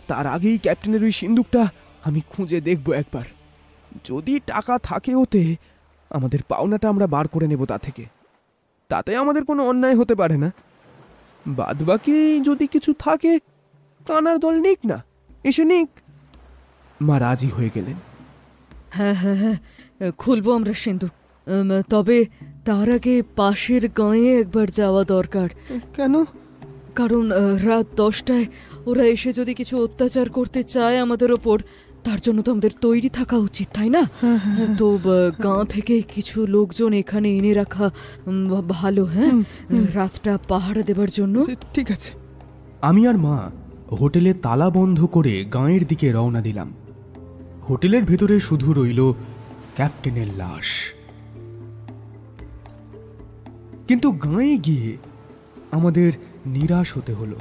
তার আগেই ক্যাপ্টেনের ওই সিন্দুকটা আমি খুঁজে দেখব একবার। যদি টাকা থাকে ওতে, আমাদের পাওনাটা আমরা বার করে নেব তা থেকে। তাতে আমাদের কোনো অন্যায় হতে পারে না। বাদবাকি যদি কিছু থাকে, কানার দল নিক না, এসে নিক। মা রাজি হয়ে গেলেন। হ্যাঁ হ্যাঁ হ্যাঁ, খুলবো আমরা সিন্ধুক। তবে তার আগে পাশের গাঁয়ে একবার যাওয়া দরকার। কেন? কারণ রাত 10টায় ওরা এসে যদি কিছু অত্যাচার করতে চায় আমাদের ওপর, তার জন্য তো আমাদের তৈরি থাকা উচিত, তাই না? তো গাঁ থেকে কিছু লোকজন এখানে এনে রাখা ভালো। হ্যাঁ, রাতটা পাহারা দেবার জন্য। ঠিক আছে। আমি আর মা হোটেলে তালা বন্ধ করে গাঁয়ের দিকে রওনা দিলাম। হোটেলের ভেতরে শুধু রইল ক্যাপ্টেনের লাশ। কিন্তু গাঁয়ে গিয়ে আমাদের নিরাশ হতে হলো।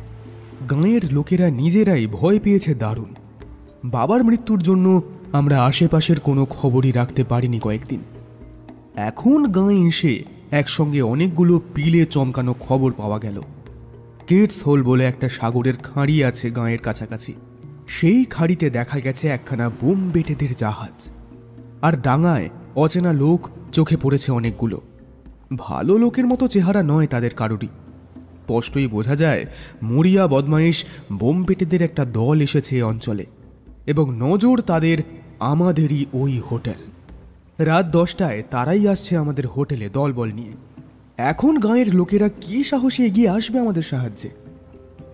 গাঁয়ের লোকেরা নিজেরাই ভয় পেয়েছে দারুণ। বাবার মৃত্যুর জন্য আমরা আশেপাশের কোনো খবরই রাখতে পারিনি কয়েকদিন। এখন গাঁয়ে এসে একসঙ্গে অনেকগুলো পিলে চমকানো খবর পাওয়া গেল। কেটস হোল বলে একটা সাগরের খাঁড়ি আছে গাঁয়ের কাছাকাছি। সেই খাঁড়িতে দেখা গেছে একখানা বোম বেটেদের জাহাজ, আর ডাঙায় অচেনা লোক চোখে পড়েছে অনেকগুলো। ভালো লোকের মতো চেহারা নয় তাদের কারোরই। স্পষ্টই বোঝা যায় মরিয়া বদমাইশ বোম বেটেদের একটা দল এসেছে এই অঞ্চলে, এবং নজর তাদের আমাদেরই ওই হোটেল। রাত 10টায় তারাই আসছে আমাদের হোটেলে দলবল নিয়ে। এখন গাঁয়ের লোকেরা কি সাহসে এগিয়ে আসবে আমাদের সাহায্যে?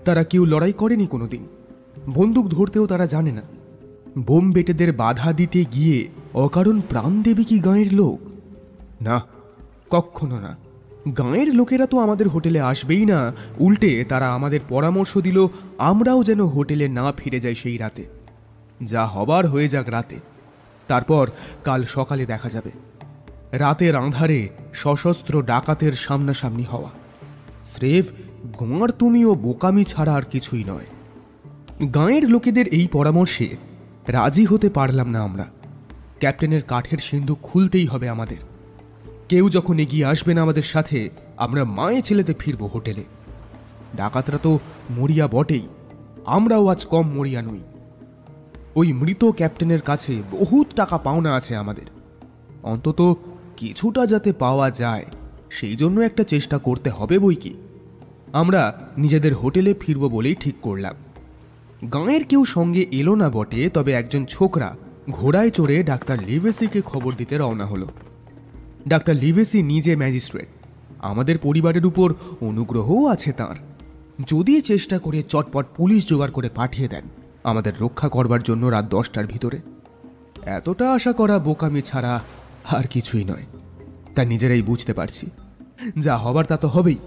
তারা কেউ লড়াই করেনি কোনোদিন, বন্দুক ধরতেও তারা জানে না। বোম বেটেদের বাধা দিতে গিয়ে অকারণ প্রাণ দেবে কি গাঁয়ের লোক? না, কখনো না। গাঁয়ের লোকেরা তো আমাদের হোটেলে আসবেই না, উল্টে তারা আমাদের পরামর্শ দিল আমরাও যেন হোটেলে না ফিরে যাই সেই রাতে। যা হবার হয়ে যাক রাতে, তারপর কাল সকালে দেখা যাবে। রাতের আঁধারে সশস্ত্র ডাকাতের সামনাসামনি হওয়া স্রেফ গোঁয়ার তুমি ও বোকামি ছাড়া আর কিছুই নয়। গাঁয়ের লোকেদের এই পরামর্শে রাজি হতে পারলাম না আমরা। ক্যাপ্টেনের কাঠের সিন্ধুক খুলতেই হবে আমাদের। কেউ যখন এগিয়ে আসবে না আমাদের সাথে, আমরা মায়ে ছেলেতে ফিরব হোটেলে। ডাকাতরা তো মরিয়া বটেই, আমরাও আজ কম মরিয়া নই। ওই মৃত ক্যাপ্টেনের কাছে বহুত টাকা পাওনা আছে আমাদের। অন্তত কিছুটা যাতে পাওয়া যায়, সেই জন্য একটা চেষ্টা করতে হবে বই কি। আমরা নিজেদের হোটেলে ফিরব বলেই ঠিক করলাম। গাঁয়ের কেউ সঙ্গে এলো না বটে, তবে একজন ছোকরা ঘোড়ায় চড়ে ডাক্তার লিভেসিকে খবর দিতে রওনা হলো। ডাক্তার লিভেসি নিজে ম্যাজিস্ট্রেট, আমাদের পরিবারের উপর অনুগ্রহও আছে তাঁর। যদি চেষ্টা করে চটপট পুলিশ জোগাড় করে পাঠিয়ে দেন আমাদের রক্ষা করবার জন্য রাত 10টার ভিতরে, এতটা আশা করা বোকামি ছাড়া আর কিছুই নয়। তা নিজেরাই বুঝতে পারছি। যা হবার তা তো হবেই।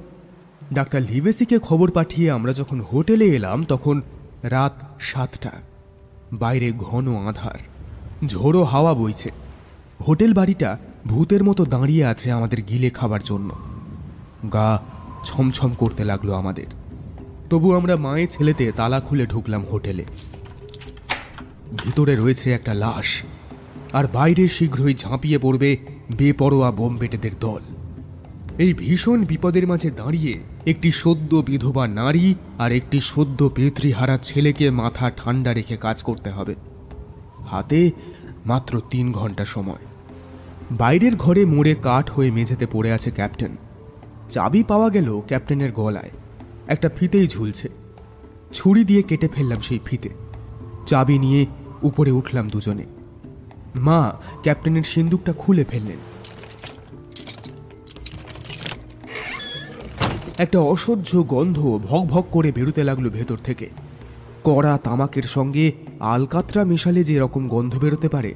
ডাক্তার লিভেসিকে খবর পাঠিয়ে আমরা যখন হোটেলে এলাম, তখন রাত 7টা। বাইরে ঘন আঁধার, ঝোড়ো হাওয়া বইছে। হোটেল বাড়িটা ভূতের মতো দাঁড়িয়ে আছে আমাদের গিলে খাবার জন্য। গা ছমছম করতে লাগলো আমাদের। তবু আমরা মায়ের ছেলেতে তালা খুলে ঢুকলাম হোটেলে। ভিতরে রয়েছে একটা লাশ, আর বাইরে শীঘ্রই ঝাঁপিয়ে পড়বে বেপরোয়া বোম বেটেদের দল। এই ভীষণ বিপদের মাঝে দাঁড়িয়ে একটি সদ্য বিধবা নারী আর একটি সদ্য পিতৃহারা ছেলেকে মাথা ঠান্ডা রেখে কাজ করতে হবে। হাতে মাত্র 3 ঘন্টা সময়। বাইরের ঘরে মোড়ে কাঠ হয়ে মেঝেতে পড়ে আছে ক্যাপ্টেন। চাবি পাওয়া গেল ক্যাপ্টেনের গলায়, একটা ফিতেই ঝুলছে। ছুরি দিয়ে কেটে ফেললাম সেই ফিতে। চাবি নিয়ে উপরে উঠলাম দুজনে। মা ক্যাপ্টেনের সিন্দুকটা খুলে ফেললেন। একটা অসহ্য গন্ধ ভক ভক করে বেরোতে লাগলো ভেতর থেকে। কড়া তামাকের সঙ্গে আলকাতরা মেশালে যে রকম গন্ধ বেরোতে পারে,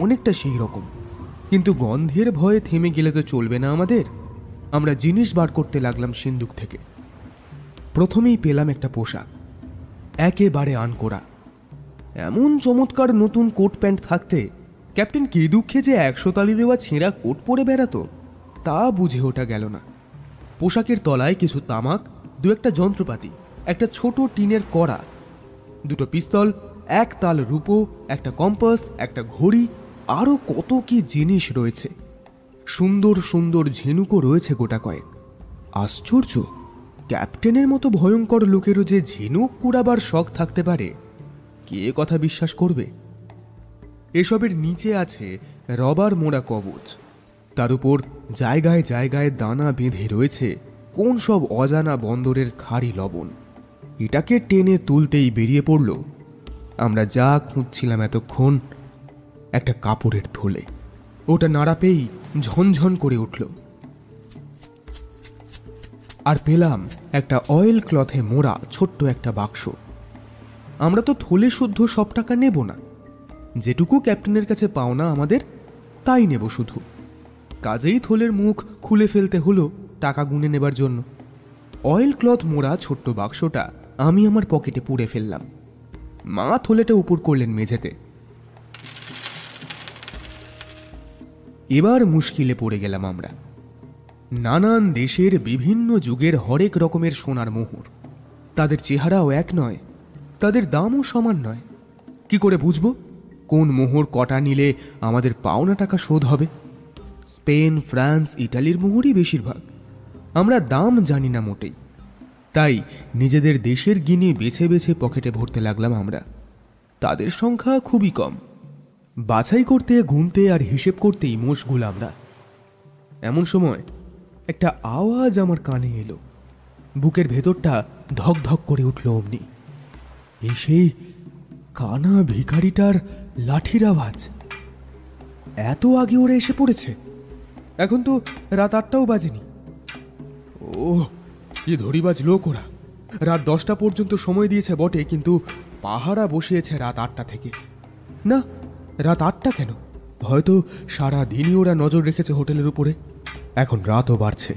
অনেকটা সেই রকম। কিন্তু গন্ধের ভয়ে থেমে গেলে তো চলবে না আমাদের। আমরা জিনিস বার করতে লাগলাম সিন্দুক থেকে। প্রথমেই পেলাম একটা পোশাক, একেবারে আনকোড়া। এমন চমৎকার নতুন কোট প্যান্ট থাকতে ক্যাপ্টেন কি দুঃখে যে 100 তালি দেওয়া ছেঁড়া কোট পরে বেড়াতো তা বুঝে ওঠা গেল না। পোশাকের তলায় কিছু তামাক, 2-একটা যন্ত্রপাতি, একটা ছোট টিনের কড়া, 2টো পিস্তল, 1 তাল রূপো, একটা কম্পাস, একটা ঘড়ি, আরো কত কি জিনিস রয়েছে। সুন্দর সুন্দর ঝিনুকও রয়েছে গোটা কয়েক। আশ্চর্য, ক্যাপ্টেনের মতো ভয়ঙ্কর লোকেরও যে ঝিনুক কুড়াবার শখ থাকতে পারে, কে কথা বিশ্বাস করবে? এসবের নিচে আছে রবার মোড়া কবচ। তার উপর জায়গায় জায়গায় দানা বেঁধে রয়েছে কোন সব অজানা বন্দরের খাঁড়ি লবণ। এটাকে টেনে তুলতেই বেরিয়ে পড়ল আমরা যা খুঁজছিলাম এতক্ষণ, একটা কাপড়ের থলে। ওটা নাড়া পেয়েই ঝনঝন করে উঠল। আর পেলাম একটা অয়েল ক্লথে মোড়া ছোট্ট একটা বাক্স। আমরা তো থলে শুদ্ধ সব টাকা নেব না, যেটুকু ক্যাপ্টেনের কাছে পাওনা আমাদের তাই নেব শুধু। কাজেই থলের মুখ খুলে ফেলতে হলো টাকা গুনে নেবার জন্য। অয়েল ক্লথ মোড়া ছোট্ট বাক্সটা আমি আমার পকেটে পুরে ফেললাম। মা থলেটা উপর করলেন মেঝেতে। এবার মুশকিলে পড়ে গেলাম আমরা। নানান দেশের বিভিন্ন যুগের হরেক রকমের সোনার মোহর। তাদের চেহারাও এক নয়, তাদের দামও সমান নয়। কি করে বুঝবো কোন মোহর কটা নিলে আমাদের পাওনা টাকা শোধ হবে? স্পেন, ফ্রান্স, ইটালির মোহরই বেশিরভাগ। আমরা দাম জানি না মোটেই। তাই নিজেদের দেশের গিনি বেছে বেছে পকেটে ভরতে লাগলাম আমরা। তাদের সংখ্যা খুবই কম। বাছাই করতে, গুনতে আর হিসেব করতেই মশগুল আমরা। এমন সময় একটা আওয়াজ আমার কানে এলো। বুকের ভেতরটা ধক ধক করে উঠল অমনি। এই সেই কানা ভিখারিটার লাঠির আওয়াজ। এত আগে ওরা এসে পড়েছে? এখন তো রাত 8টাও বাজেনি। ও কি ধরিবাজ লোক ওরা! রাত 10টা পর্যন্ত সময় দিয়েছে বটে, কিন্তু পাহারা বসিয়েছে রাত 8টা থেকে। না, রাত 8টা কেন? হয়তো সারা দিনই ওরা নজর রেখেছে হোটেলের উপরে। এখন রাতও বাড়ছে,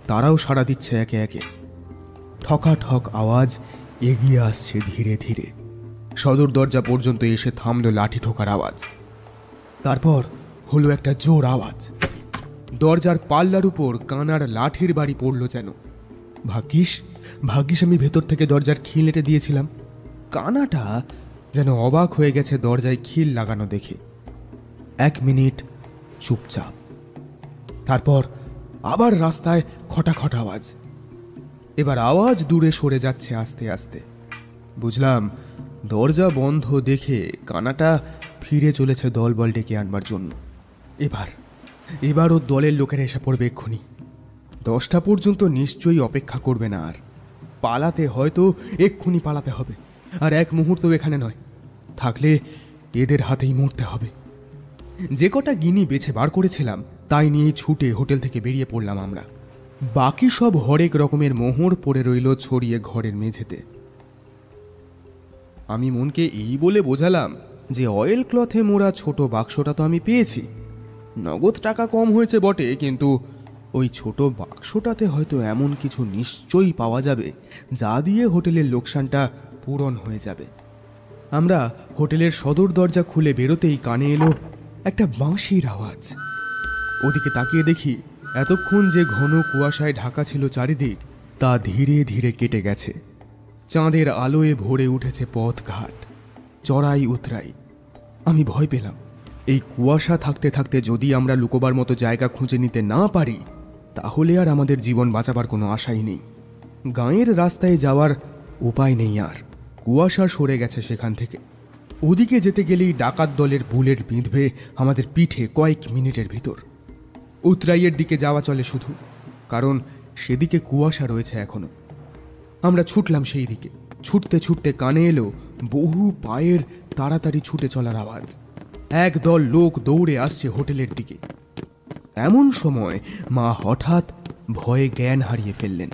তারাও সাড়া দিচ্ছে একে একে। ঠকাঠক আওয়াজ এগিয়ে আসছে ধীরে ধীরে। সদর দরজা পর্যন্ত এসে থামল লাঠি ঠোকার আওয়াজ। তারপর হলো একটা জোর আওয়াজ। দরজার পাল্লার উপর কানার লাঠির বাড়ি পড়ল যেন। ভাগ্যিস আমি ভেতর থেকে দরজার খিল এঁটে দিয়েছিলাম। কানাটা যেন অবাক হয়ে গেছে দরজায় খিল লাগানো দেখে। 1 মিনিট চুপচাপ। তারপর আবার রাস্তায় খটাখট আওয়াজ। এবার আওয়াজ দূরে সরে যাচ্ছে আস্তে আস্তে। বুঝলাম দরজা বন্ধ দেখে কানাটা ফিরে চলেছে দলবল ডেকে আনবার জন্য। এবার ও দলের লোকেরা এসে পড়বে এক্ষুনি। 10টা পর্যন্ত নিশ্চয়ই অপেক্ষা করবে না আর। পালাতে হয়তো এক্ষুনি পালাতে হবে, আর 1 মুহূর্ত এখানে নয়। থাকলে এদের হাতেই মরতে হবে। যে কটা গিনি বেছে বার করেছিলাম তাই নিয়ে ছুটে হোটেল থেকে বেরিয়ে পড়লাম আমরা। বাকি সব হরেক রকমের মোহর পড়ে রইল ছড়িয়ে ঘরের মেঝেতে। আমি মনকে এই বলে বোঝালাম যে অয়েল ক্লথে মোড়া ছোট বাক্সটা তো আমি পেয়েছি। নগদ টাকা কম হয়েছে বটে, কিন্তু ওই ছোট বাক্সটাতে হয়তো এমন কিছু নিশ্চয়ই পাওয়া যাবে যা দিয়ে হোটেলের লোকসানটা পূরণ হয়ে যাবে। আমরা হোটেলের সদর দরজা খুলে বেরোতেই কানে এলো একটা বাঁশির আওয়াজ। ওদিকে তাকিয়ে দেখি এতক্ষণ যে ঘন কুয়াশায় ঢাকা ছিল চারিদিক, তা ধীরে ধীরে কেটে গেছে। চাঁদের আলোয় ভরে উঠেছে পথঘাট, চড়াই উতরাই। আমি ভয় পেলাম এই কুয়াশা থাকতে থাকতে যদি আমরা লুকোবার মতো জায়গা খুঁজে নিতে না পারি, তাহলে আর আমাদের জীবন বাঁচাবার কোনো আশাই নেই। গাঁয়ের রাস্তায় যাওয়ার উপায় নেই আর। কুয়াশা সরে গেছে সেখান থেকে। ওদিকে যেতে গেলেই ডাকাত দলের বুলেট বিঁধবে আমাদের পিঠে কয়েক মিনিটের ভিতর। উতরাইয়ের দিকে যাওয়া চলে শুধু, কারণ সেদিকে কুয়াশা রয়েছে এখনো। আমরা ছুটলাম সেই দিকে। ছুটতে ছুটতে কানে এলো বহু পায়ের তাড়াতাড়ি ছুটে চলার আওয়াজ। একদল লোক দৌড়ে আসছে হোটেলের দিকে। এমন সময় মা হঠাৎ ভয়ে জ্ঞান হারিয়ে ফেললেন।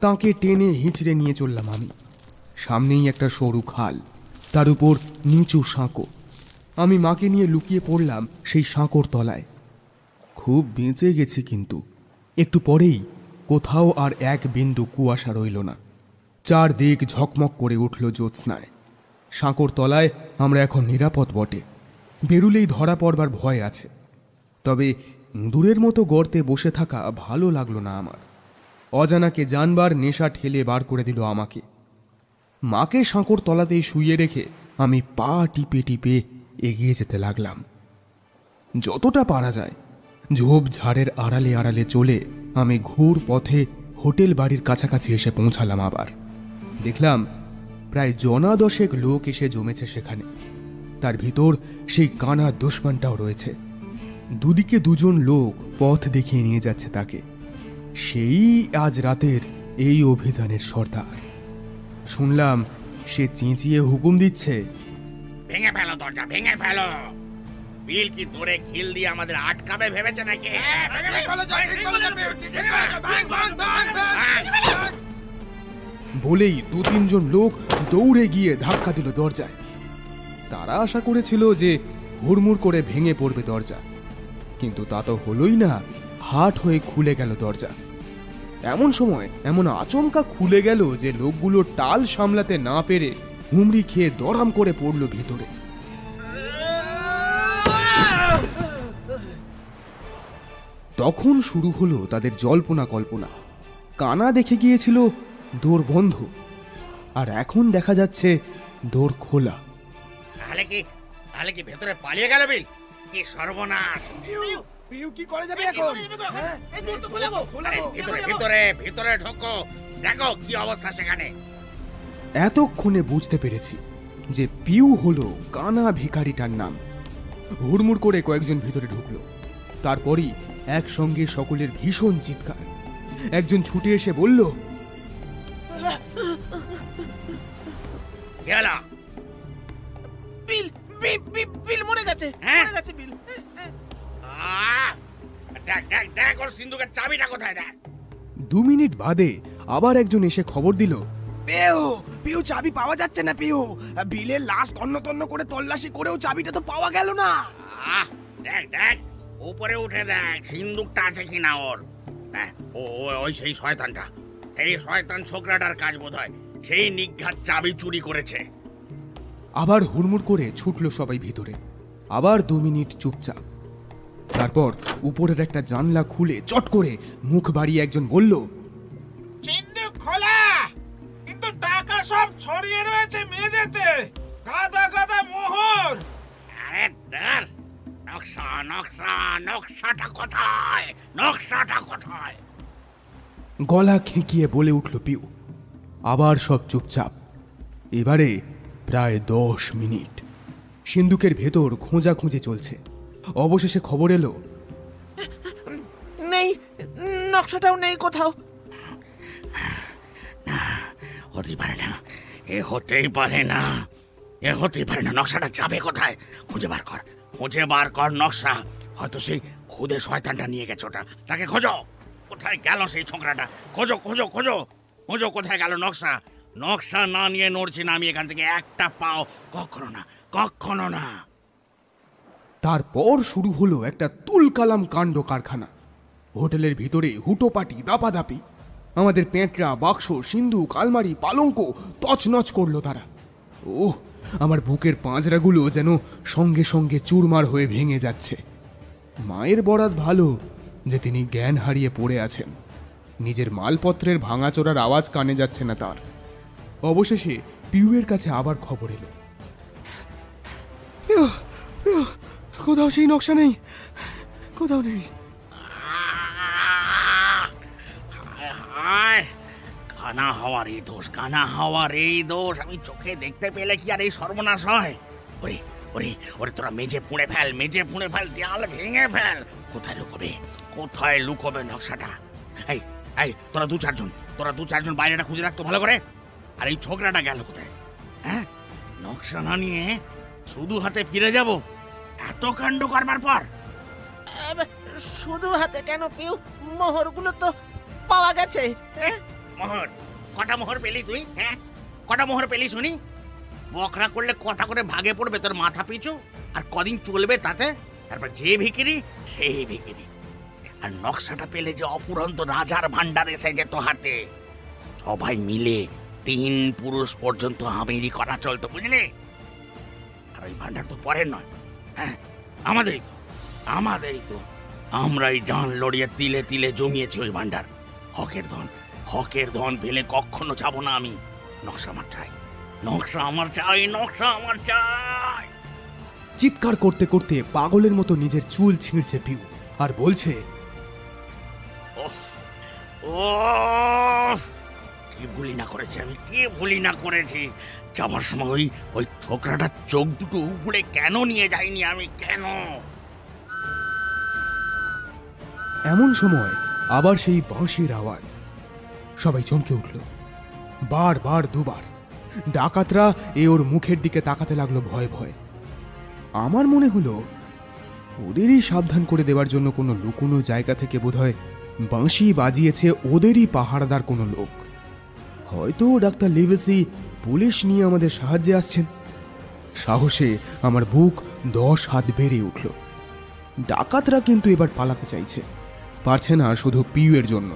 তাকে টেনে হিঁচড়ে নিয়ে চললাম আমি। সামনেই একটা সরু খাল, তার উপর নিচু সাঁকো। আমি মাকে নিয়ে লুকিয়ে পড়লাম সেই সাঁকোর তলায়। খুব বেঁচে গেছি, কিন্তু একটু পরেই কোথাও আর এক বিন্দু কুয়াশা রইল না। চারদিক ঝকমক করে উঠল জ্যোৎস্নায়। সাঁকোর তলায় আমরা এখন নিরাপদ বটে, বেরুলেই ধরা পড়বার ভয় আছে। তবে ইঁদুরের মতো গর্তে বসে থাকা ভালো লাগলো না আমার। অজানাকে জানবার নেশা ঠেলে বার করে দিল আমাকে। মাকে সাঁকোর তলাতেই শুইয়ে রেখে আমি পা টিপে টিপে এগিয়ে যেতে লাগলাম। যতটা পারা যায় ঝোপঝাড়ের আড়ালে আড়ালে চলে আমি ঘুর পথে হোটেল বাড়ির কাছাকাছি এসে পৌঁছালাম। আবার দেখলাম প্রায় জনা দশেক লোক এসে জমেছে সেখানে। তার ভিতর সেই কানা দুশমনটাও রয়েছে। দুদিকে দুজন লোক পথ দেখিয়ে নিয়ে যাচ্ছে তাকে। সেই আজ রাতের এই অভিযানের সর্দার। শুনলাম সে চেঁচিয়ে হুকুম দিচ্ছে, ভেঙে ফেলো দরজা, ভেঙে ফেলো। বিল কি ধরে খিল দিয়ে আমাদের আটকাবে ভেবেছে নাকি? বলেই দু তিনজন লোক দৌড়ে গিয়ে ধাক্কা দিল দরজায়। তারা আশা করেছিল যে হুড়মুড় করে ভেঙে পড়বে দরজা, কিন্তু তা তো হলোই না। হাট হয়ে খুলে গেল দরজা। এমন সময় এমন আচমকা খুলে গেল যে লোকগুলো টাল সামলাতে না পেরে হুমড়ি খেয়ে দড়াম করে পড়ল ভিতরে। তখন শুরু হলো তাদের জল্পনা কল্পনা। কানা দেখে গিয়েছিল দোর বন্ধ, আর এখন দেখা যাচ্ছে দোর খোলা। তাহলে কি ভেতরে পালিয়ে গেল বিল? কি সর্বনাশ! কি করে যাবে এখন? ভিতরে ভিতরে ভিতরে ঢোকো, দেখো কি অবস্থা সেখানে। এতক্ষণে বুঝতে পেরেছি যে পিউ হলো কানা ভিখারিটার নাম। হুড়মুড় করে কয়েকজন ভিতরে ঢুকলো। তারপরই একসঙ্গে সকলের ভীষণ চিৎকার। একজন ছুটে এসে বলল, বিল বিল বিল মরে গেছে, মরে গেছে বিল। দেখ ওর সিন্ধুকের চাবিটা কোথায়, দেখ। 2 মিনিট বাদে আবার একজন এসে খবর দিল, পিউ চাবি পাওয়া যাচ্ছে না। পিউ বিলের লাশ তন্ন তন্ন করে তল্লাশি করেও চাবিটা তো পাওয়া গেল না। দেখ দেখ উপরে উঠে দেখ সিন্ধুকটা আছে কিনা ওর। ওই সেই শয়তানটা, এই শয়তান ছোকরাটার কাজ বোধহয়। সেই নিঘাত চাবি চুরি করেছে। আবার হুড়মুড় করে ছুটলো সবাই ভিতরে। আবার 2 মিনিট চুপচাপ। তারপর উপরের একটা জানলা খুলে চট করে মুখ বাড়িয়ে একজন বলল, সিন্ধুক খোলা, কিন্তু টাকা সব ছড়িয়ে রয়েছে মেঝেতে, গাদা গাদা মোহর। আরে ধর, নকশা নকশা নকশাটা কোথায়, নকশাটা কোথায়? গলা খেঁকিয়ে বলে উঠল পিউ। আবার সব চুপচাপ। এবারে প্রায় 10 মিনিট সিন্ধুকের ভেতর খোঁজাখুঁজি চলছে। অবশেষে খবর এলো, নেই, নকশাটাও নেই কোথাও। হতেই পারে না, এ হতেই পারে না, এ হতেই পারে না। নকশাটা যাবে কোথায়? খুঁজে বার কর, খুঁজে বার কর নকশা। হয়তো সেই খুদে শয়তানটা নিয়ে গেছে ওটা। তাকে খোঁজো, কোথায় গেল সেই ছোকরাটা? খোঁজো খোঁজো খোঁজো খোঁজো, কোথায় গেল নকশা? নকশা না নিয়ে নড়ছি না আমি এখান থেকে একটা পাও, কখনো না, কখনো না। তারপর শুরু হলো একটা তুলকালাম কাণ্ড কারখানা। হোটেলের ভিতরে হুটোপাটি, দাপাদাপি। আমাদের পেঁটরা, বাক্স, সিন্ধুক, আলমারি, পালঙ্ক তছনছ করলো তারা। ওহ, আমার বুকের পাঁজরাগুলো যেন সঙ্গে সঙ্গে চুরমার হয়ে ভেঙে যাচ্ছে। মায়ের বরাত ভালো যে তিনি জ্ঞান হারিয়ে পড়ে আছেন। নিজের মালপত্রের ভাঙাচোরার আওয়াজ কানে যাচ্ছে না তার। অবশেষে পিউয়ের কাছে আবার খবর এলো, কোথাও সেই নকশা নেই, কোথাও নেই। কানা হওয়ার এই দোষ, কানা হওয়ার এই দোষ। আমি চোখে দেখতে পেলে কি আর এই সর্বনাশ হয়? ওরে ওরে ওরে, তোরা মেঝে পুড়ে ফেল, মেঝে পুড়ে ফেল, দেয়াল ভেঙে ফেল। কোথায় লুকোবে, কোথায় লুকোবে নকশাটা? এই এই, তোরা দু চারজন বাইরেটা খুঁজে রাখতো ভালো করে। আর এই ছোকরাটা গেল কোথায়? হ্যাঁ, নকশা না নিয়ে শুধু হাতে ফিরে যাব এত কাণ্ড করবার পর? শুধু হাতে কেন পিউ, মোহরগুলো তো পাওয়া গেছে। মোহর? কটা মোহর পেলি তুই? হ্যাঁ, কটা মোহর পেলি শুনি? বকরা করলে কটা করে ভাগে পড়বে তোর মাথা পিছু? আর কদিন চলবে তাতে? তারপর যে ভিকিরি সেই ভিকিরি। আর নকশাটা পেলে যে অফুরন্ত রাজার ভান্ডার এসে যেত হাতে। সবাই মিলে 3 পুরুষ পর্যন্ত আমিরি করা চলতো, বুঝলি? আর ওই ভান্ডার তো পরের নয়, হ্যাঁ আমাদেরই তো। আমরাই জান লড়িয়ে তিলে তিলে জমিয়েছি ওই ভান্ডার। হকের ধন পেলে কখনো যাবো না আমি। নকশা আমার চাই, নকশা আমার চাই, নকশা আমার চাই। চিৎকার করতে করতে পাগলের মতো নিজের চুল ছিঁড়ছে পিউ আর বলছে, কি ভুলি না করেছি আমি, কি ভুলি না করেছি। যাবার সময় ওই ছোকরাটার চোখ দুটো উপরে কেন নিয়ে যাইনি আমি, কেন? এমন সময় আবার সেই বাঁশির আওয়াজ। সবাই চমকে উঠল। বারবার দুবার ডাকাতরা ওর মুখের দিকে তাকাতে লাগলো ভয় ভয়। আমার মনে হলো ওদেরই সাবধান করে দেওয়ার জন্য কোনো লুকোনো জায়গা থেকে বোধহয় বাঁশি বাজিয়েছে ওদেরই পাহারাদার কোনো লোক। হয়তো ডাক্তার লিভেসি পুলিশ নিয়ে আমাদের সাহায্যে আসছেন। সাহসে আমার বুক 10 হাত বেড়ে উঠল। ডাকাতরা কিন্তু এবার পালাতে চাইছে, পারছে না শুধু পিউয়ের জন্য।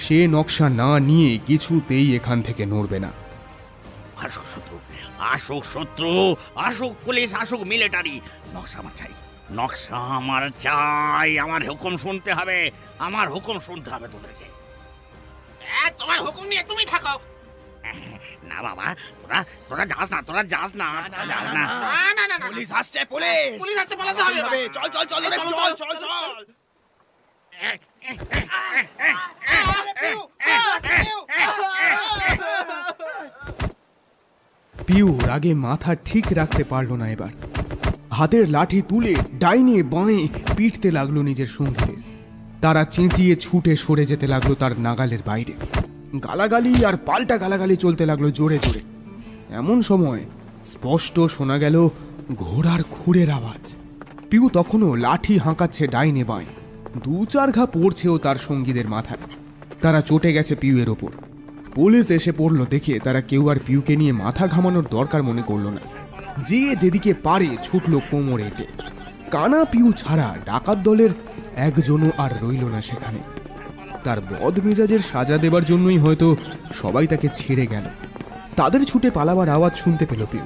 সে নকশা না নিয়ে কিছুতেই এখান থেকে নড়বে না। আসুক শত্রু, আসুক পুলিশ, আসুক মিলিটারি, নকশা আমার চাই, নকশা আমার চাই। আমার হুকুম শুনতে হবে, আমার হুকুম শুনতে হবে তোদেরকে। তোমার হুকুম নিয়ে তুমি থাকো। না বাবা, তোরা যাস না। পুলিশ আসছে, পুলিশ আসছে, পালাতে হবে। চল চল চল চল চল চল। পিউ রাগে মাথা ঠিক রাখতে পারল না। এবার হাতের লাঠি তুলে ডাইনে বাঁয়ে পিটতে লাগলো নিজের সঙ্গীদের। তারা চেঁচিয়ে ছুটে সরে যেতে লাগলো তার নাগালের বাইরে। গালাগালি আর পাল্টা গালাগালি চলতে লাগলো জোরে জোরে। এমন সময় স্পষ্ট শোনা গেল ঘোড়ার খুরের আওয়াজ। পিউ তখনও লাঠি হাঁকাচ্ছে ডাইনে বাঁয়ে। 2-4 ঘা পড়ছেও তার সঙ্গীদের মাথায়। তারা চটে গেছে পিউয়ের ওপর। পুলিশ এসে পড়ল দেখে তারা কেউ আর পিউকে নিয়ে মাথা ঘামানোর দরকার মনে করলো না। যে যেদিকে পারে ছুটল কোমর এঁটে। কানা পিউ ছাড়া ডাকাত দলের একজনও আর রইল না সেখানে। তার বদ মেজাজের সাজা দেবার জন্যই হয়তো সবাই তাকে ছেড়ে গেল। তাদের ছুটে পালাবার আওয়াজ শুনতে পেল পিউ।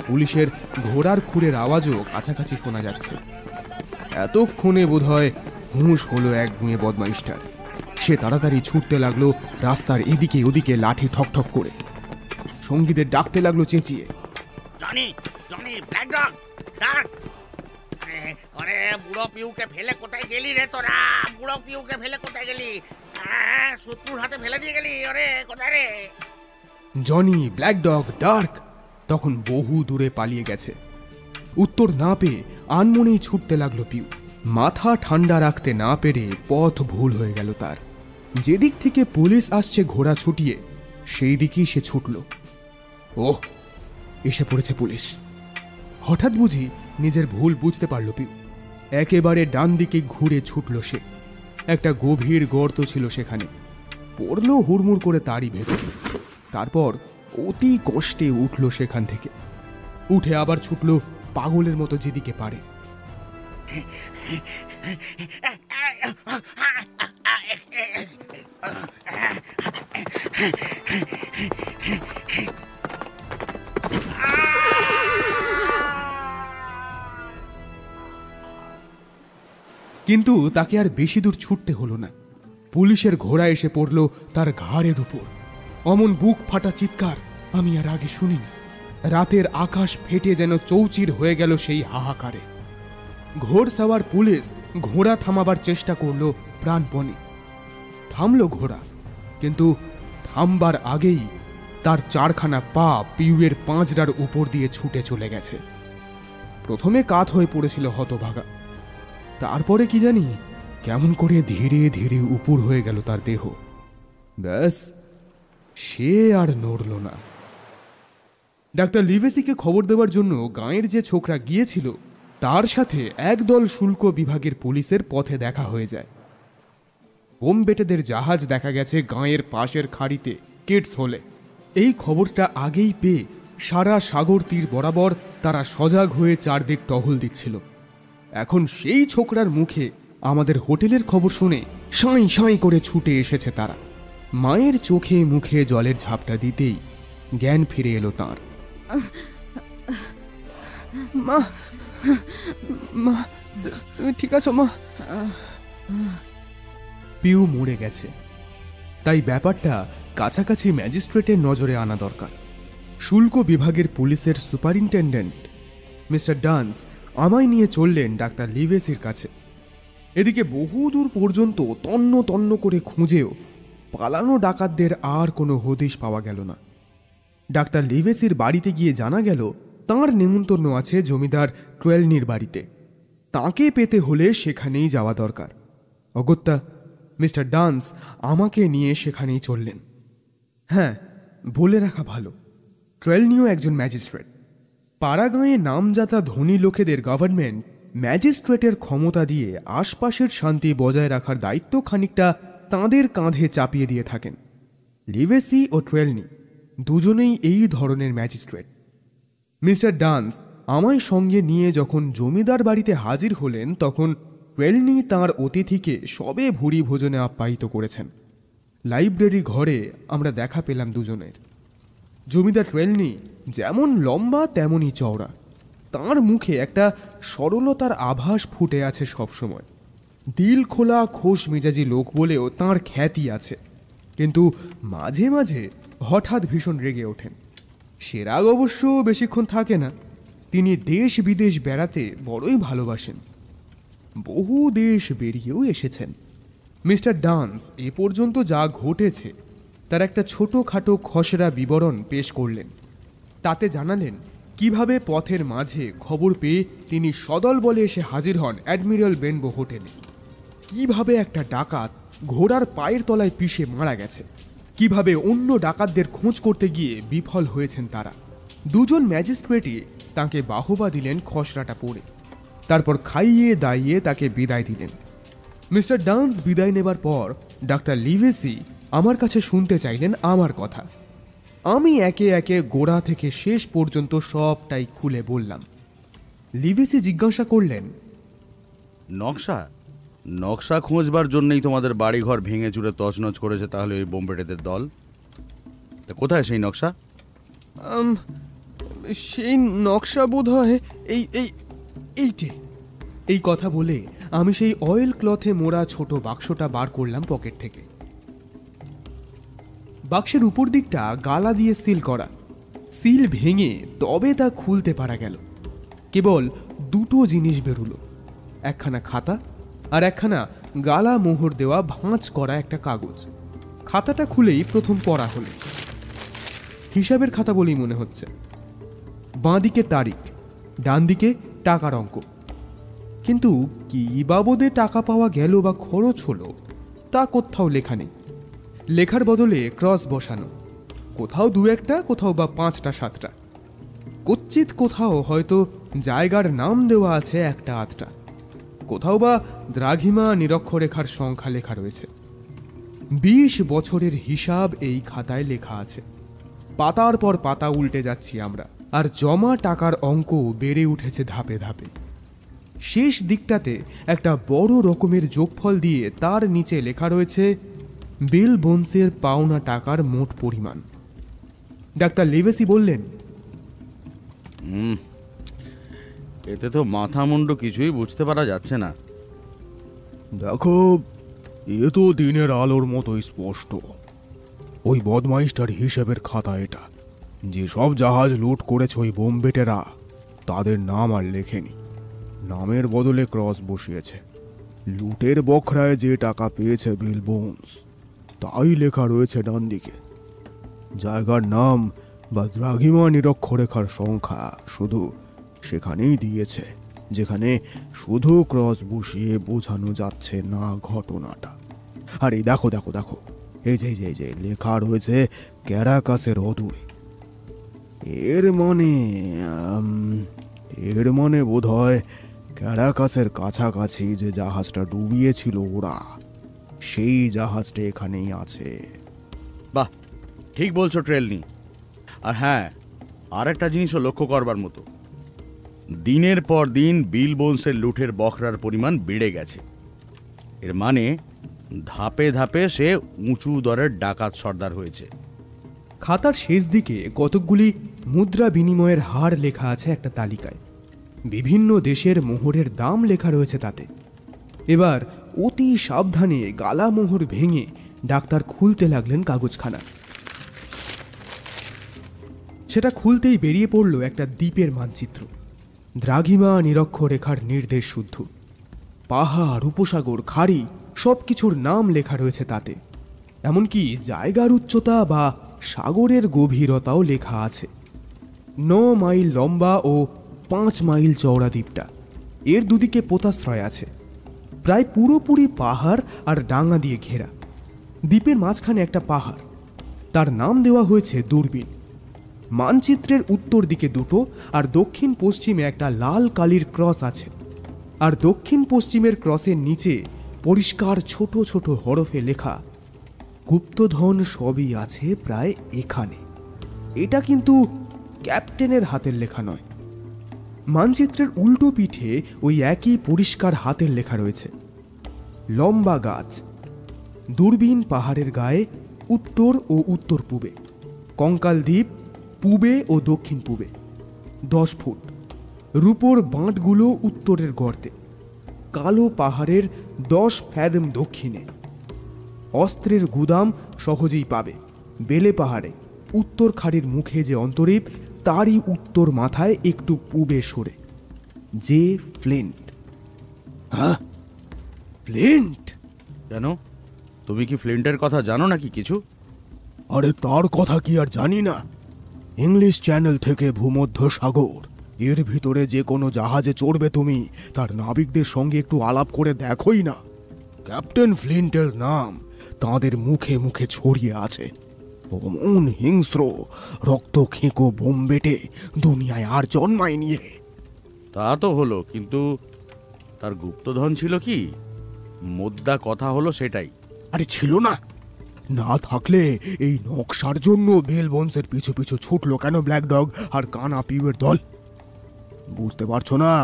পুলিশের ঘোড়ার খুরের আওয়াজও কাছাকাছি শোনা যাচ্ছে। এতক্ষণে বোধহয় হুঁশ হলো এক গুঁয়ে বদমাইশটার। সে তাড়াতাড়ি ছুটতে লাগলো রাস্তার এদিকে ওদিকে লাঠি ঠক ঠক করে। সঙ্গীদের ডাকতে লাগলো চেঁচিয়ে, জনি, ব্ল্যাক ডগ, ডাক। আরে বুড়ো পিউকে ফেলে কোথায় গেলি রে তোরা? বুড়ো পিউকে ফেলে কোথায় গেলি? শত্রুর হাতে ফেলে দিয়ে গেলি? আরে কোথায় রে? জনি, ব্ল্যাক ডগ, ডার্ক তখন বহু দূরে পালিয়ে গেছে। উত্তর না পেয়ে আনমনেই ছুটতে লাগলো পিউ। মাথা ঠান্ডা রাখতে না পেরে পথ ভুল হয়ে গেল তার। যেদিক থেকে পুলিশ আসছে ঘোড়া ছুটিয়ে সেই দিকেই সে ছুটল। ওহ, এসে পড়েছে পুলিশ। হঠাৎ বুঝি নিজের ভুল বুঝতে পারল পিউ। একেবারে ডান দিকে ঘুরে ছুটল সে। একটা গভীর গর্ত ছিল সেখানে। পড়ল হুড়মুড় করে তারই ভেতর। তারপর অতি কষ্টে উঠল সেখান থেকে। উঠে আবার ছুটল পাগলের মতো যেদিকে পারে। কিন্তু তাকে আর বেশি দূর ছুটতে হলো না। পুলিশের ঘোড়া এসে পড়ল তার ঘাড়ের উপর। অমন বুক ফাটা চিৎকার আমি আর আগে শুনিনি। রাতের আকাশ ফেটে যেন চৌচির হয়ে গেল সেই হাহাকারে। ঘোড়সাওয়ার পুলিশ ঘোড়া থামাবার চেষ্টা করলো প্রাণপণে। থামল ঘোড়া, কিন্তু থামবার আগেই তার 4খানা পা পিউয়ের পাঁজরার উপর দিয়ে ছুটে চলে গেছে। প্রথমে কাত হয়ে পড়েছিল হতভাগা, তারপরে কি জানি কেমন করে ধীরে ধীরে উপুর হয়ে গেল তার দেহ। ব্যাস, সে আর নড়ল না। ডাক্তার লিভেসিকে খবর দেওয়ার জন্য গাঁয়ের যে ছোকরা গিয়েছিল তার সাথে একদল শুল্ক বিভাগের পুলিশের পথে দেখা হয়ে যায়। বোম বেটেদের জাহাজ দেখা গেছে গাঁয়ের পাশের খাড়িতে কিডস হোলে। এই খবরটা আগেই পেয়ে সারা সাগর তীর বরাবর তারা সজাগ হয়ে চারদিক টহল দিচ্ছিল। এখন সেই ছোকরার মুখে আমাদের হোটেলের খবর শুনে সাঁই সাঁই করে ছুটে এসেছে তারা। মায়ের চোখে মুখে জলের ঝাপটা দিতেই জ্ঞান ফিরে এলো তাঁর। মা, মা, তুমি ঠিক আছো মা? পিউ মরে গেছে, তাই ব্যাপারটা কাছাকাছি ম্যাজিস্ট্রেটের নজরে আনা দরকার। শুল্ক বিভাগের পুলিশের সুপারিনটেন্ডেন্ট মিস্টার ডান্স আমায় নিয়ে চললেন ডাক্তার লিভেসির কাছে। এদিকে বহুদূর পর্যন্ত তন্ন তন্ন করে খুঁজেও পালানো ডাকাতদের আর কোনো হদিশ পাওয়া গেল না। ডাক্তার লিভেসির বাড়িতে গিয়ে জানা গেল তাঁর নেমন্তন্ন আছে জমিদার ট্রেলনির বাড়িতে। তাঁকে পেতে হলে সেখানেই যাওয়া দরকার। অগত্যা মিস্টার ডান্স আমাকে নিয়ে সেখানেই চললেন। হ্যাঁ, বলে রাখা ভালো, ট্রেলনিও একজন ম্যাজিস্ট্রেট। পাড়াগাঁয়ে নামজাতা ধনী লোকেদের গভর্নমেন্ট ম্যাজিস্ট্রেটের ক্ষমতা দিয়ে আশপাশের শান্তি বজায় রাখার দায়িত্ব খানিকটা তাঁদের কাঁধে চাপিয়ে দিয়ে থাকেন। লিভেসি ও ট্রেলনি দুজনেই এই ধরনের ম্যাজিস্ট্রেট। মিস্টার ডান্স আমায় সঙ্গে নিয়ে যখন জমিদার বাড়িতে হাজির হলেন তখন ট্রেলনি তাঁর অতিথিকে সবে ভুরি ভোজনে আপ্যায়িত করেছেন। লাইব্রেরি ঘরে আমরা দেখা পেলাম দুজনের। জমিদার ট্রেলনি যেমন লম্বা তেমনই চওড়া, তাঁর মুখে একটা সরলতার আভাস ফুটে আছে সবসময়। দিল খোলা খোশ মেজাজি লোক বলেও তাঁর খ্যাতি আছে, কিন্তু মাঝে মাঝে হঠাৎ ভীষণ রেগে ওঠেন। সে রাগ অবশ্য বেশিক্ষণ থাকে না। তিনি দেশ বিদেশ বেড়াতে বড়ই ভালোবাসেন, বহু দেশ বেরিয়েও এসেছেন। মিস্টার ডান্স এ পর্যন্ত যা ঘটেছে তার একটা ছোটখাটো খসড়া বিবরণ পেশ করলেন। তাতে জানালেন কিভাবে পথের মাঝে খবর পেয়ে তিনি সদল বলে এসে হাজির হন অ্যাডমিরাল বেনবো হোটেলে, কিভাবে একটা ডাকাত ঘোড়ার পায়ের তলায় পিষে মারা গেছে, কিভাবে অন্য ডাকাতদের খোঁজ করতে গিয়ে বিফল হয়েছেন তারা। দুজন ম্যাজিস্ট্রেটই তাকে বাহবা দিলেন খসড়াটা পড়ে, তারপর খাইয়ে দাইয়ে তাকে বিদায় দিলেন। মিস্টার ডান্স বিদায় নেবার পর ডাক্তার লিভেসি আমার কাছে শুনতে চাইলেন আমার কথা। আমি একে একে গোড়া থেকে শেষ পর্যন্ত সবটাই খুলে বললাম। লিভেসি জিজ্ঞাসা করলেন, নকশা নকশা খোঁজবার জন্যই তোমাদের বাড়িঘর ভেঙে চুরে তছনছ করেছে তাহলে ওই বোমবেটেদের দল? তা কোথায় সেই নকশা? সেই নকশা বোধ হয় এইটে। এই কথা বলে আমি সেই অয়েল ক্লথে মোড়া ছোট বাক্সটা বার করলাম পকেট থেকে। বাক্সের উপর দিকটা গালা দিয়ে সিল করা। সিল ভেঙে তবে তা খুলতে পারা গেল। কেবল দুটো জিনিস বেরুলো, একখানা খাতা আর একখানা গালা মোহর দেওয়া ভাঁজ করা একটা কাগজ। খাতাটা খুলেই প্রথম পড়া হলো। হিসাবের খাতা বলেই মনে হচ্ছে। বাঁ দিকে তারিখ, ডান দিকে টাকার অঙ্ক। কিন্তু কি বাবদে টাকা পাওয়া গেল বা খরচ হলো তা কোথাও লেখা নেই। লেখার বদলে ক্রস বসানো, কোথাও দু একটা, কোথাও বা 5টা 7টা। কচ্চিৎ কোথাও হয়তো জায়গার নাম দেওয়া আছে 1টা 8টা, কোথাও বা দ্রাঘিমা নিরক্ষরেখার সংখ্যা লেখা রয়েছে। 20 বছরের হিসাব এই খাতায় লেখা আছে। পাতার পর পাতা উল্টে যাচ্ছি আমরা, আর জমা টাকার অঙ্ক বেড়ে উঠেছে ধাপে ধাপে। শেষ দিকটাতে একটা বড় রকমের যোগফল দিয়ে তার নিচে লেখা রয়েছে বিল বোনসের পাওনা টাকার মোট পরিমাণ। ডাক্তার লিভেসি বললেন, এতে তো মাথা মুন্ডু কিছুই বুঝতে পারা যাচ্ছে না। দেখো, এ তো দিনের আলোর মতো স্পষ্ট। ওই বদমাইশটার হিসেবের খাতা এটা। যে সব জাহাজ লুট করেছে ওই বোমবেটেরা, তাদের নাম আর লেখেনি, নামের বদলে ক্রস বসিয়েছে। লুটের বখরায় যে টাকা পেয়েছে বিল বোনস, তাই লেখা রয়েছে ডান দিকে। জায়গার নাম বা দ্রাঘিমা নিরক্ষরেখার সংখ্যা শুধু সেখানেই দিয়েছে, যেখানে শুধু ক্রস বসিয়ে বোঝানো যাচ্ছে না ঘটনাটা। আর এই দেখো দেখো দেখো, এই যে এই যে লেখা রয়েছে ক্যারাকাসের অদূরে। এর মানে বোধহয় ক্যারাকাসের কাছাকাছি যে জাহাজটা ডুবিয়েছিল ওরা, সেই জাহাজটা এখানেই আছে। বাহ, ঠিক বলছো ট্রেলনি। আর হ্যাঁ, আর একটা জিনিসও লক্ষ্য করবার মতো, দিনের পর দিন বিল বোনসের লুঠের বখরার পরিমাণ বেড়ে গেছে। এর মানে ধাপে ধাপে সে উঁচু দরের ডাকাত সর্দার হয়েছে। খাতার শেষ দিকে কতকগুলি মুদ্রা বিনিময়ের হার লেখা আছে একটা তালিকায়। বিভিন্ন দেশের মোহরের দাম লেখা রয়েছে তাতে। এবার অতি সাবধানে গালা মোহর ভেঙে ডাক্তার খুলতে লাগলেন কাগজখানা। সেটা খুলতেই বেরিয়ে পড়ল একটা দ্বীপের মানচিত্র। দ্রাঘিমা নিরক্ষরেখার নির্দেশ শুদ্ধ। পাহাড়, উপসাগর, খাড়ি সবকিছুর নাম লেখা রয়েছে তাতে। এমনকি জায়গার উচ্চতা বা সাগরের গভীরতাও লেখা আছে। 9 মাইল লম্বা ও 5 মাইল চওড়া দ্বীপটা। এর দুদিকে পোতাশ্রয় আছে। প্রায় পুরোপুরি পাহাড় আর ডাঙা দিয়ে ঘেরা। দ্বীপের মাঝখানে একটা পাহাড়, তার নাম দেওয়া হয়েছে দূরবীন। মানচিত্রের উত্তর দিকে দুটো আর দক্ষিণ পশ্চিমে একটা লাল কালির ক্রস আছে। আর দক্ষিণ পশ্চিমের ক্রসের নিচে পরিষ্কার ছোট ছোট হরফে লেখা গুপ্তধন সবই আছে প্রায় এখানে। এটা কিন্তু ক্যাপ্টেনের হাতের লেখা নয়। মানচিত্রের উল্টো পিঠে ওই একই পরিষ্কার হাতের লেখা রয়েছে লম্বা গাছ, দূরবীন পাহাড়ের গায়ে উত্তর ও উত্তর পূবে, কঙ্কাল দ্বীপ পূবে ও দক্ষিণ পূবে 10 ফুট, রূপোর বাঁটগুলো উত্তরের গর্তে, কালো পাহাড়ের 10 ফ্যাদম দক্ষিণে। অস্ত্রের গুদাম সহজেই পাবে বেলে পাহাড়ে, উত্তর খাড়ির মুখে যে অন্তরীপ তারই উত্তর মাথায় একটু পূবে সরে। যে ফ্লিন্ট। হ্যাঁ, ফ্লিন্ট? কেন, তুমি কি ফ্লিন্টের কথা জানো নাকি কিছু? আরে তার কথা কি আর জানি না? ইংলিশ চ্যানেল থেকে ভূমধ্য সাগর, এর ভিতরে যে কোনো জাহাজে চড়বে তুমি, তার নাবিকদের সঙ্গে একটু আলাপ করে দেখোই না। ক্যাপ্টেন ফ্লিন্টের নাম তাদের মুখে মুখে ছড়িয়ে আছে। অমন হিংস্র রক্ত খেঁকো বোমবেটে দুনিয়ায় আর জন্মায় নিয়ে। তা তো হলো, কিন্তু তার গুপ্তধন ছিল কি? মোদ্দা কথা হলো সেটাই। আরে ছিল না? না থাকলে এই নকশার জন্য বেল বন্সের পিছু পিছু ছুটলো কেন ব্ল্যাক ডগ আর কানা পিউয়ের দল? বুঝতে পারছো না?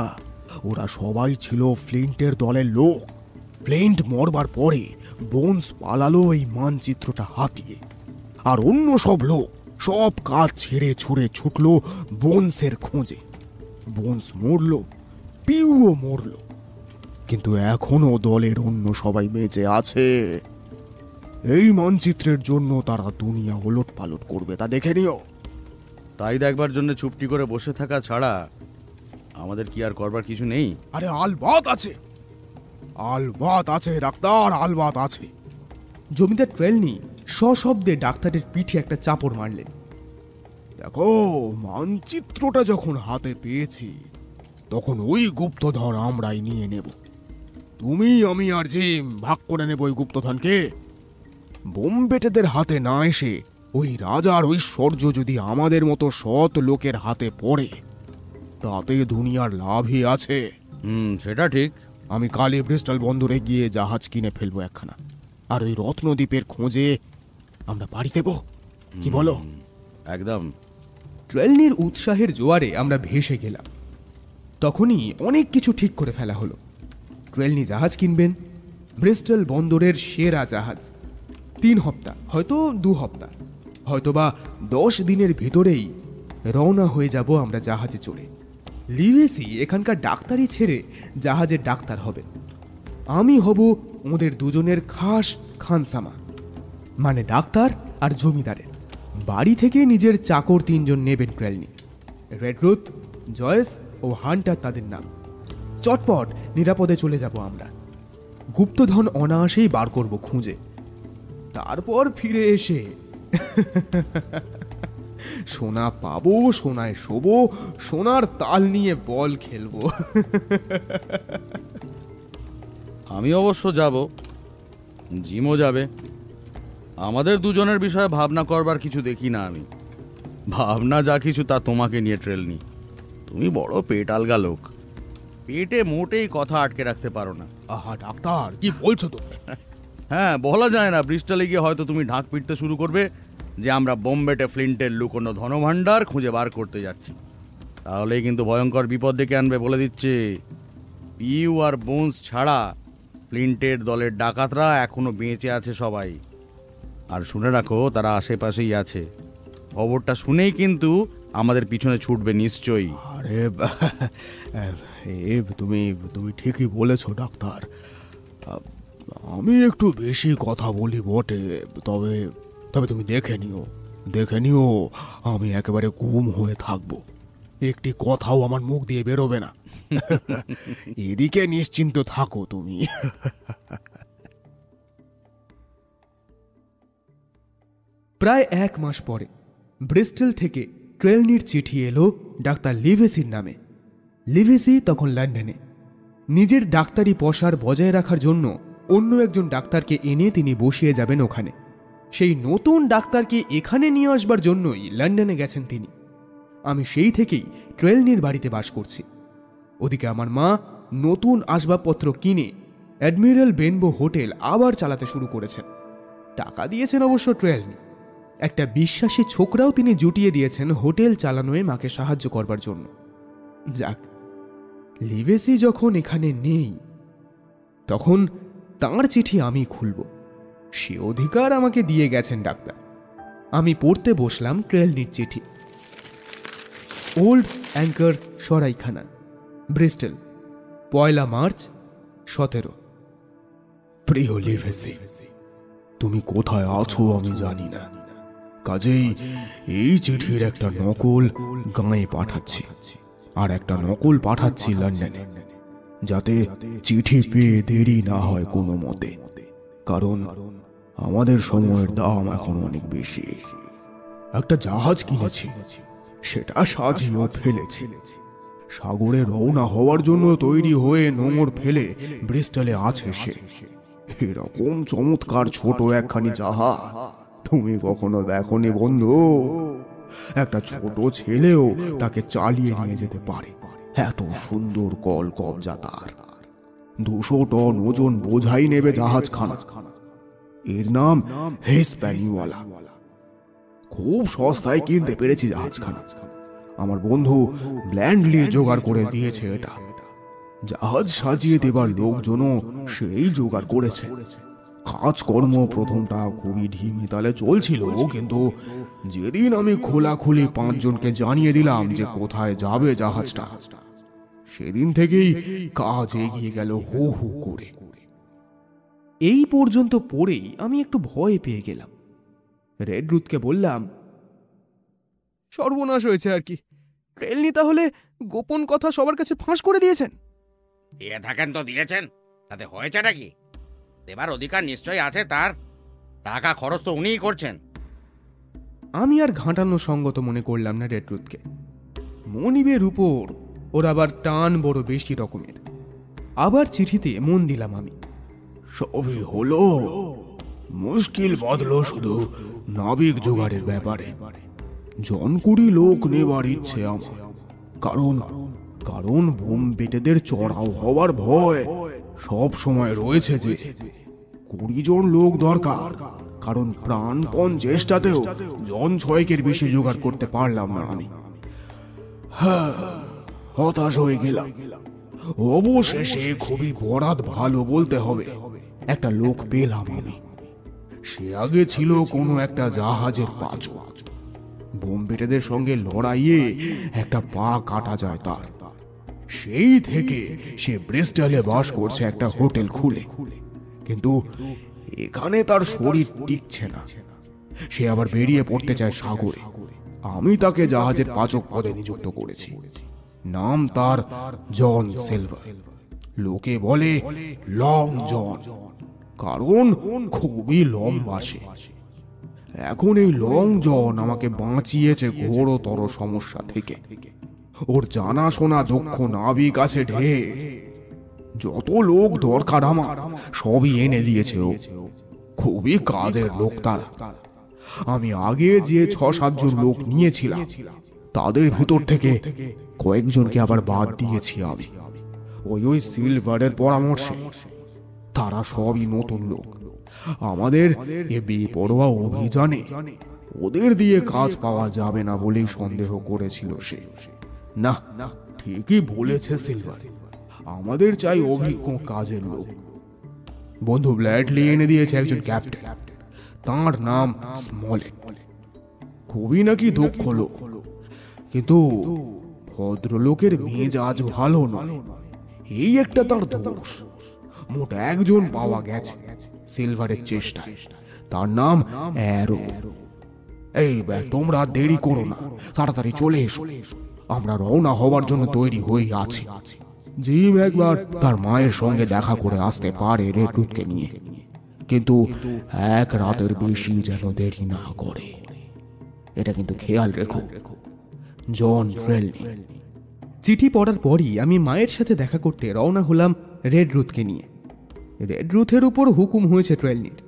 ওরা সবাই ছিল ফ্লিন্টের দলের লোক। ফ্লিন্ট মরবার পরে বোনস পালালো এই মানচিত্রটা হাতিয়ে, আর অন্য সব লোক সব কাজ ছেড়ে ছুড়ে ছুটলো বোনসের খোঁজে। বোনস মরল, পিউও মরল, কিন্তু এখনো দলের অন্য সবাই বেঁচে আছে। এই মানচিত্রের জন্য তারা দুনিয়া ওলট পালট করবে, তা দেখে নিও। তাই দেখবার জন্য চুপটি করে বসে থাকা ছাড়া আমাদের কি আর করবার কিছু নেই? আরে আলবাত আছে, আলবাত আছে ডাক্তার, আলবাত আছে। জমিদার ট্রেলনি সশব্দে ডাক্তারের পিঠে একটা চাপড় মারলেন। দেখো, মানচিত্রটা যখন হাতে পেয়েছি তখন ওই গুপ্তধন আমরাই নিয়ে নেব। তুমি, আমি আর জিম ভাগ করে নেব ওই গুপ্তধনকে। বোমবেটেদের হাতে না এসে ওই রাজার ঐশ্বর্য যদি আমাদের মতো সৎ লোকের হাতে পড়ে, তাতে দুনিয়ার লাভই আছে। সেটা ঠিক। আমি কালই ব্রিস্টল বন্দরে গিয়ে জাহাজ কিনে ফেলবো একখানা, আর ওই রত্নদ্বীপের খোঁজে আমরা পাড়ি দেব। কি বলো? একদম। ট্রেলনির উৎসাহের জোয়ারে আমরা ভেসে গেলাম। তখনই অনেক কিছু ঠিক করে ফেলা হলো। ট্রেলনি জাহাজ কিনবেন, ব্রিস্টল বন্দরের সেরা জাহাজ। 3 হপ্তাহ, হয়তো 2 হপ্তাহ, হয়তোবা 10 দিনের ভিতরেই রওনা হয়ে যাব আমরা জাহাজে চড়ে। লিউইসি এখানকার ডাক্তারি ছেড়ে জাহাজের ডাক্তার হবেন। আমি হব ওদের দুজনের খাস খানসামা, মানে ডাক্তার আর জমিদারের। বাড়ি থেকে নিজের চাকর 3 জন নেবেন ট্রেলনি। রেডরুথ, জয়েস ও হান্টার তাদের নাম। চটপট নিরাপদে চলে যাব আমরা। গুপ্তধন অনায়াসেই বার করব খুঁজে। তারপর ফিরে এসে সোনা পাবো, সোনায় শোবো, সোনার তাল নিয়ে বল খেলবো। আমি অবশ্য যাব, জিমও যাবে। আমাদের দুজনের বিষয়ে ভাবনা করবার কিছু দেখি না আমি। ভাবনা যা কিছু তা তোমাকে নিয়ে ট্রেলনি। তুমি বড় পেট আলগা লোক, পেটে মোটেই কথা আটকে রাখতে পারো না। আহা ডাক্তার, কি বলছো তুমি? হ্যাঁ, বলা যায় না, ব্রিস্টলে গিয়ে হয়তো তুমি ঢাক পিটতে শুরু করবে যে আমরা বোম্বেটে ফ্লিন্টের লুকোনো ধনভাণ্ডার খুঁজে বার করতে যাচ্ছি। তাহলেই কিন্তু ভয়ঙ্কর বিপদ ডেকে আনবে, বলে দিচ্ছে। পিউ আর বোনস ছাড়া ফ্লিন্টের দলের ডাকাতরা এখনো বেঁচে আছে সবাই। আর শুনে রাখো, তারা আশেপাশেই আছে। খবরটা শুনেই কিন্তু আমাদের পিছনে ছুটবে নিশ্চয়ই। আরে তুমি তুমি ঠিকই বলেছো ডাক্তার। আমি একটু বেশি কথা বলি বটে, তবে তবে তুমি দেখে নিও আমি একেবারে গুম হয়ে থাকবো। একটি কথাও আমার মুখ দিয়ে বেরোবে না। এদিকে নিশ্চিন্ত থাকো তুমি। প্রায় 1 মাস পরে ব্রিস্টল থেকে ট্রেলনির চিঠি এলো ডাক্তার লিভেসির নামে। লিভেসি তখন লন্ডনে। নিজের ডাক্তারি পসার বজায় রাখার জন্য অন্য একজন ডাক্তারকে এনে তিনি বসিয়ে যাবেন ওখানে। সেই নতুন ডাক্তারকে এখানে নিয়ে আসবার জন্যই লন্ডনে গেছেন তিনি। আমি সেই থেকেই ট্রেলনির বাড়িতে বাস করছি। ওদিকে আমার মা নতুন আসবাবপত্র কিনে অ্যাডমিরাল বেনবো হোটেল আবার চালাতে শুরু করেছেন। টাকা দিয়েছেন অবশ্য ট্রেলনি। একটা বিশ্বাসী ছোকরাও তিনি জুটিয়ে দিয়েছেন হোটেল চালানোয় মাকে সাহায্য করবার জন্য। যাক, লিভেসি যখন এখানে নেই, তখন তাঁর চিঠি আমি খুলব, সে অধিকার আমাকে দিয়ে গেছেন ডাক্তার। আমি পড়তে বসলাম ট্রেলনির চিঠি। ওল্ড অ্যাঙ্কার সরাইখানা, ব্রিস্টল, 1 মার্চ 17। প্রিয় লিভেসি, তুমি কোথায় আছো আমি জানি না, কাজেই এই চিঠির একটা নকল গাঁয়ে পাঠাচ্ছি, আর একটা নকল পাঠাচ্ছি লন্ডনে, যাতে চিঠি পেয়ে দেরি না হয় কোনো মতে। কারণ আমাদের সময়ের দাম এখন অনেক বেশি। একটা জাহাজ কিনেছি, সেটা সাজিয়েও ফেলেছি। সাগরে রওনা হওয়ার জন্য তৈরি হয়ে নোঙর ফেলে ব্রিস্টলে আছে সে। এরকম চমৎকার ছোট একখানি জাহাজ তুমি কখনো দেখোনি বন্ধু? একটা ছোট ছেলেও তাকে চালিয়ে নিয়ে যেতে পারে, এত সুন্দর কল কবজা তার। 200 টন ওজন বোঝাই নেবে জাহাজখানা। এর নাম হেসপ্যানিওয়ালা। খুব সস্তায় কিনতে পেরেছি জাহাজখানা। আমার বন্ধু ব্ল্যান্ডলি জোগাড় করে দিয়েছে এটা। জাহাজ সাজিয়ে দেবার লোকজনও সেই জোগাড় করেছে। কাজকর্ম প্রথমটা খুবই ঢিমে তালে চলছিল, কিন্তু যেদিন আমি খোলাখুলি 5 জনকে জানিয়ে দিলাম যে কোথায় যাবে জাহাজটা, সেদিন থেকেই কাজ এগিয়ে গেল হু হু করে। এই পর্যন্ত পড়েই আমি একটু ভয় পেয়ে গেলাম। রেডরুথকে বললাম, সর্বনাশ হয়েছে আর কি। ট্রেলনি তাহলে গোপন কথা সবার কাছে ফাঁস করে দিয়েছেন? দিয়ে থাকেন তো দিয়েছেন, তাতে হয়েছেটা কি? দেবার অধিকার নিশ্চয়ই আছে তার। টাকা খরচ তো উনিই করছেন। আমি আর ঘাঁটানো সঙ্গত মনে করলাম না রেডরুথকে। মনিবের উপর ওর আবার টান বড় বেশি রকমের। আবার চিঠিতে মন দিলাম আমি। সবই হলো, মুশকিল বাঁধলো শুধু নাবিক জোগাড়ের ব্যাপারে। 20 লোক নেবার ইচ্ছে আমার। কারণ বোম্বেটেদের চড়াও হওয়ার ভয় সব সময় রয়েছে যে 20 জন লোক দরকার। কারণ প্রাণপণ চেষ্টাতেও 6 বেশি জোগাড় করতে পারলাম না আমি। হতাশ হয়ে গেলাম। অবশেষে খুবই বরাত ভালো বলতে হবে একটা লোক পেলাম আমি। সে আগে ছিল কোনো একটা জাহাজের পাচক। বোম্বেটেদের সঙ্গে লড়াইয়ে একটা পা কাটা যায় তার। সেই থেকে সে ব্রিস্টলে বাস করছে একটা হোটেল খুলে। কিন্তু এখানে তার শরীর টিকছে না। সে আবার বেরিয়ে পড়তে চায় সাগরে। আমি তাকে জাহাজের পাচক পদে নিযুক্ত করেছি। নাম তার জন সিলভার। লোকে বলে লং জন, কারণ খুবই লম্বা সে। এখন এই লং জন আমাকে বাঁচিয়েছে ঘোরতর সমস্যা থেকে। ওর জানাশোনা দক্ষ নাবিক আছে ঢের, যত লোক দরকার আমার সবই এনে দিয়েছে ও। খুবই কাজের লোক তারা। আমি আগে যে 6-7 জন লোক নিয়েছিলাম তাদের ভিতর থেকে কয়েকজনকে আবার বাদ দিয়েছি আমি, ওই সিলভারের পরামর্শে। তারা সবই নতুন লোক। আমাদের এ বেপরোয়া অভিযানে ওদের দিয়ে কাজ পাওয়া যাবে না বলেই সন্দেহ করেছিল সে। না, ঠিকই বলেছে সিলভার, আমাদের চাই অভিজ্ঞ কাজের লোক। বন্ধু ব্ল্যাডলি এনে দিয়েছে একজন ক্যাপ্টেন, তার নাম স্মলেট। খুবই নাকি দক্ষ লোক, কিন্তু ভদ্রলোকের মেজাজ ভালো নয়, এই একটা তার দোষ। মোট একজন পাওয়া গেছে সিলভারের চেষ্টায়, তার নাম অ্যারো। এই তোমরা দেরি করো না, তাড়াতাড়ি চলে এসো, আমরা রওনা হওয়ার জন্য তৈরি হয়ে আছি। জিম একবার তার মায়ের সঙ্গে দেখা করে আসতে পারে রেডরুটকে নিয়ে, কিন্তু এক রাতের বেশি যেন দেরি না করে, এটা কিন্তু খেয়াল রেখো। জন ট্রেলনি। চিঠি পড়ার পরই আমি মায়ের সাথে দেখা করতে রওনা হলাম রেডরুথকে নিয়ে। রেডরুথের উপর হুকুম হয়েছে ট্রেলনির,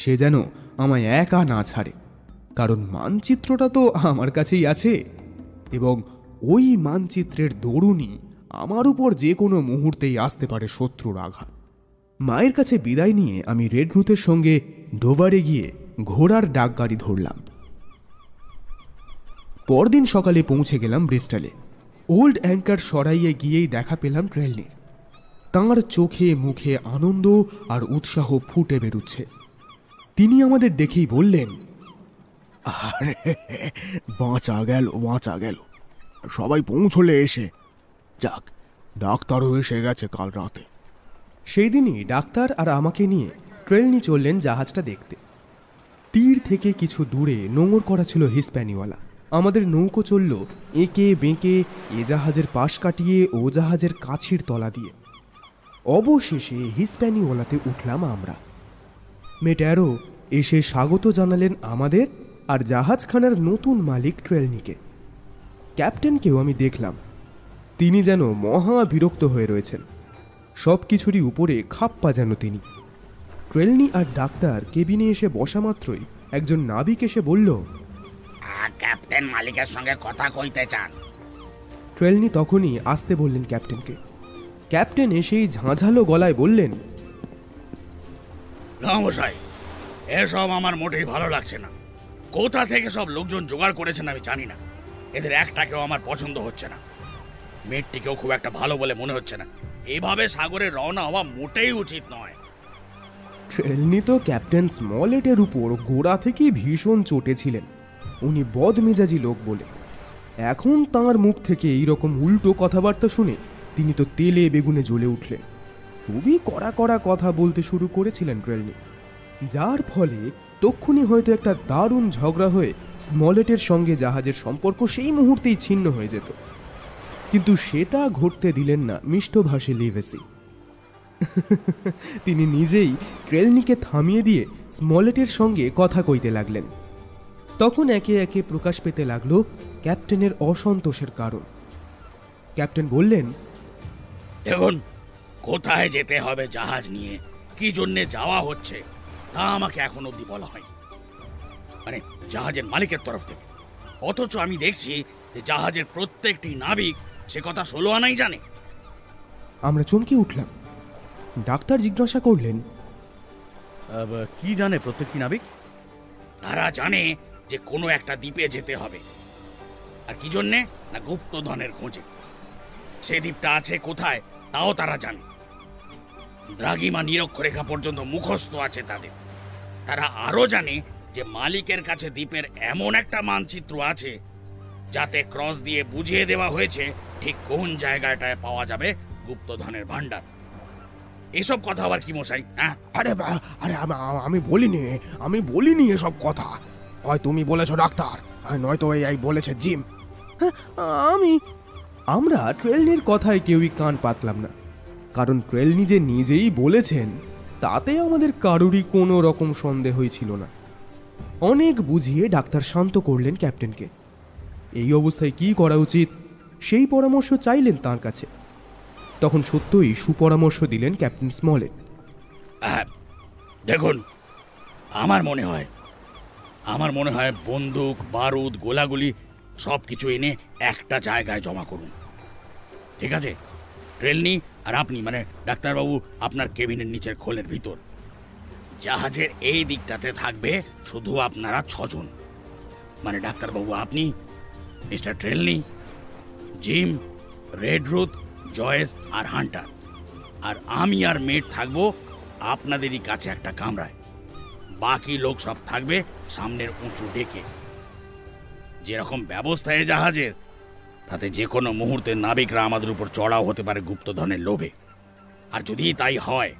সে যেন আমায় একা না ছাড়ে, কারণ মানচিত্রটা তো আমার কাছেই আছে, এবং ওই মানচিত্রের দরুনই আমার উপর যে কোনো মুহূর্তেই আসতে পারে শত্রুর আঘাত। মায়ের কাছে বিদায় নিয়ে আমি রেডরুথের সঙ্গে ডোভারে গিয়ে ঘোড়ার ডাকগাড়ি ধরলাম। পরদিন সকালে পৌঁছে গেলাম ব্রিস্টলে। ওল্ড অ্যাঙ্কার সরাইয়ে গিয়েই দেখা পেলাম ট্রেলনির। তাঁর চোখে মুখে আনন্দ আর উৎসাহ ফুটে বেরুচ্ছে। তিনি আমাদের দেখেই বললেন, আরে বাঁচা গেল, বাঁচা গেল, সবাই পৌঁছলে এসে। যাক, ডাক্তারও এসে গেছে কাল রাতে। সেই দিনই ডাক্তার আর আমাকে নিয়ে ট্রেলনি চললেন জাহাজটা দেখতে। তীর থেকে কিছু দূরে নোঙর করা ছিল হিসপ্যানিওয়ালা। আমাদের নৌকো চলল এঁকে বেঁকে, এ জাহাজের পাশ কাটিয়ে ও জাহাজের কাছির তলা দিয়ে। অবশেষে হিসপ্যানিওয়ালাতে উঠলাম আমরা। মেট্যারো এসে স্বাগত জানালেন আমাদের আর জাহাজখানার নতুন মালিক ট্রেলনিকে। ক্যাপ্টেনকেও আমি দেখলাম, তিনি যেন মহা বিরক্ত হয়ে রয়েছেন। সব কিছুরই উপরে খাপ্পা যেন তিনি। ট্রেলনি আর ডাক্তার কেবিনে এসে বসা মাত্রই একজন নাবিক এসে বলল, ক্যাপ্টেন মালিকের সঙ্গে কথা কইতে চান। ট্রেলনি তখনই আসতে বললেন ক্যাপ্টেনকে। ক্যাপ্টেন এসেই ঝাঁঝালো গলায় বললেন, মশাই, এসব আমার মোটেই ভালো লাগছে না। কোথা থেকে সব লোকজন জোগাড় করেছেন আমি জানি না, এদের একটাকেও আমার পছন্দ হচ্ছে না। মেয়েটিকেও খুব একটা ভালো বলে মনে হচ্ছে না। এইভাবে সাগরে রওনা হওয়া মোটেই উচিত নয়। ট্রেলনি তো ক্যাপ্টেন স্মলেটের উপর গোড়া থেকেই ভীষণ চটেছিলেন, উনি বদমেজাজি লোক বলে। এখন তাঁর মুখ থেকে এইরকম উল্টো কথাবার্তা শুনে তিনি তো তেলে বেগুনে জ্বলে উঠলেন। খুবই কড়া কড়া কথা বলতে শুরু করেছিলেন ট্রেলনি, যার ফলে তক্ষুনি হয়তো একটা দারুণ ঝগড়া হয়ে স্মলেটের সঙ্গে জাহাজের সম্পর্ক সেই মুহূর্তেই ছিন্ন হয়ে যেত। কিন্তু সেটা ঘটতে দিলেন না মিষ্টভাষী লিভেসি। তিনি নিজেই ট্রেলনিকে থামিয়ে দিয়ে স্মলেটের সঙ্গে কথা কইতে লাগলেন। তখন একে একে প্রকাশ পেতে লাগলো ক্যাপ্টেনের অসন্তোষের কারণ। ক্যাপ্টেন বললেন, এখন কোথায় যেতে হবে জাহাজ নিয়ে, কি জন্যে যাওয়া হচ্ছে তা আমাকে এখন অবধি বলা হয়, মানে জাহাজের মালিকের তরফ থেকে। অথচ আমি দেখছি যে জাহাজের প্রত্যেকটি নাবিক সে কথা 16 আনাই জানে। আমরা চমকে উঠলাম। ডাক্তার জিজ্ঞাসা করলেন, কি জানে প্রত্যেকটি নাবিক? তারা জানে যে কোনো একটা দ্বীপে যেতে হবে, আর কি জন্যে না গুপ্তধনের খোঁজে। সে দ্বীপটা আছে কোথায় তাও তারা জানে। দ্রাঘিমা নিরক্ষরেখা পর্যন্ত মুখস্থ আছে তাদের। তারা আরো জানে যে মালিকের কাছে দ্বীপের এমন একটা মানচিত্র আছে যাতে ক্রস দিয়ে বুঝিয়ে দেওয়া হয়েছে ঠিক কোন জায়গাটায় পাওয়া যাবে গুপ্তধনের ভান্ডার। এসব কথা আবার কি মশাই? আরে আমি বলিনি এসব কথা। হয় তুমি বলেছো ডাক্তার, নয়তো এই বলেছে জিম। আমরা ট্রেলনির কথায় কেউই কান পাতলাম না, কারণ ট্রেলনি যে নিজেই বলেছেন তাতে আমাদের কারুরই কোনো রকম সন্দেহই ছিল না। অনেক বুঝিয়ে ডাক্তার শান্ত করলেন ক্যাপ্টেনকে। এই অবস্থায় কি করা উচিত সেই পরামর্শ চাইলেন তার কাছে। তখন সত্যই সুপরামর্শ দিলেন ক্যাপ্টেন স্মলেট। দেখুন, আমার মনে হয় বন্দুক, বারুদ, গোলাগুলি সব কিছু এনে একটা জায়গায় জমা করুন। ঠিক আছে? ট্রেলনি আর আপনি, মানে ডাক্তারবাবু, আপনার কেবিনের নিচের খোলের ভিতর। জাহাজের এই দিকটাতে থাকবে শুধু আপনারা 6 জন, মানে ডাক্তারবাবু, আপনি, Mister Trelawney, Jim, Redruth, Joyce আর হান্টার। আর আমি আর মেট থাকবো আপনাদেরই কাছে একটা কামরায়। বাকি লোক সব থাকবে সামনের উঁচু ডেকে। যেরকম ব্যবস্থা এই জাহাজের, তাতে যে কোনো মুহূর্তে নাবিকরা আমাদের উপর চড়াও হতে পারে গুপ্তধনের লোভে। আর যদি তাই হয়,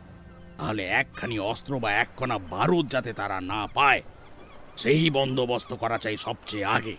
তাহলে একখানি অস্ত্র বা এক কণা বারুদ যাতে তারা না পায়, সেই বন্দোবস্ত করা চাই সবচেয়ে আগে।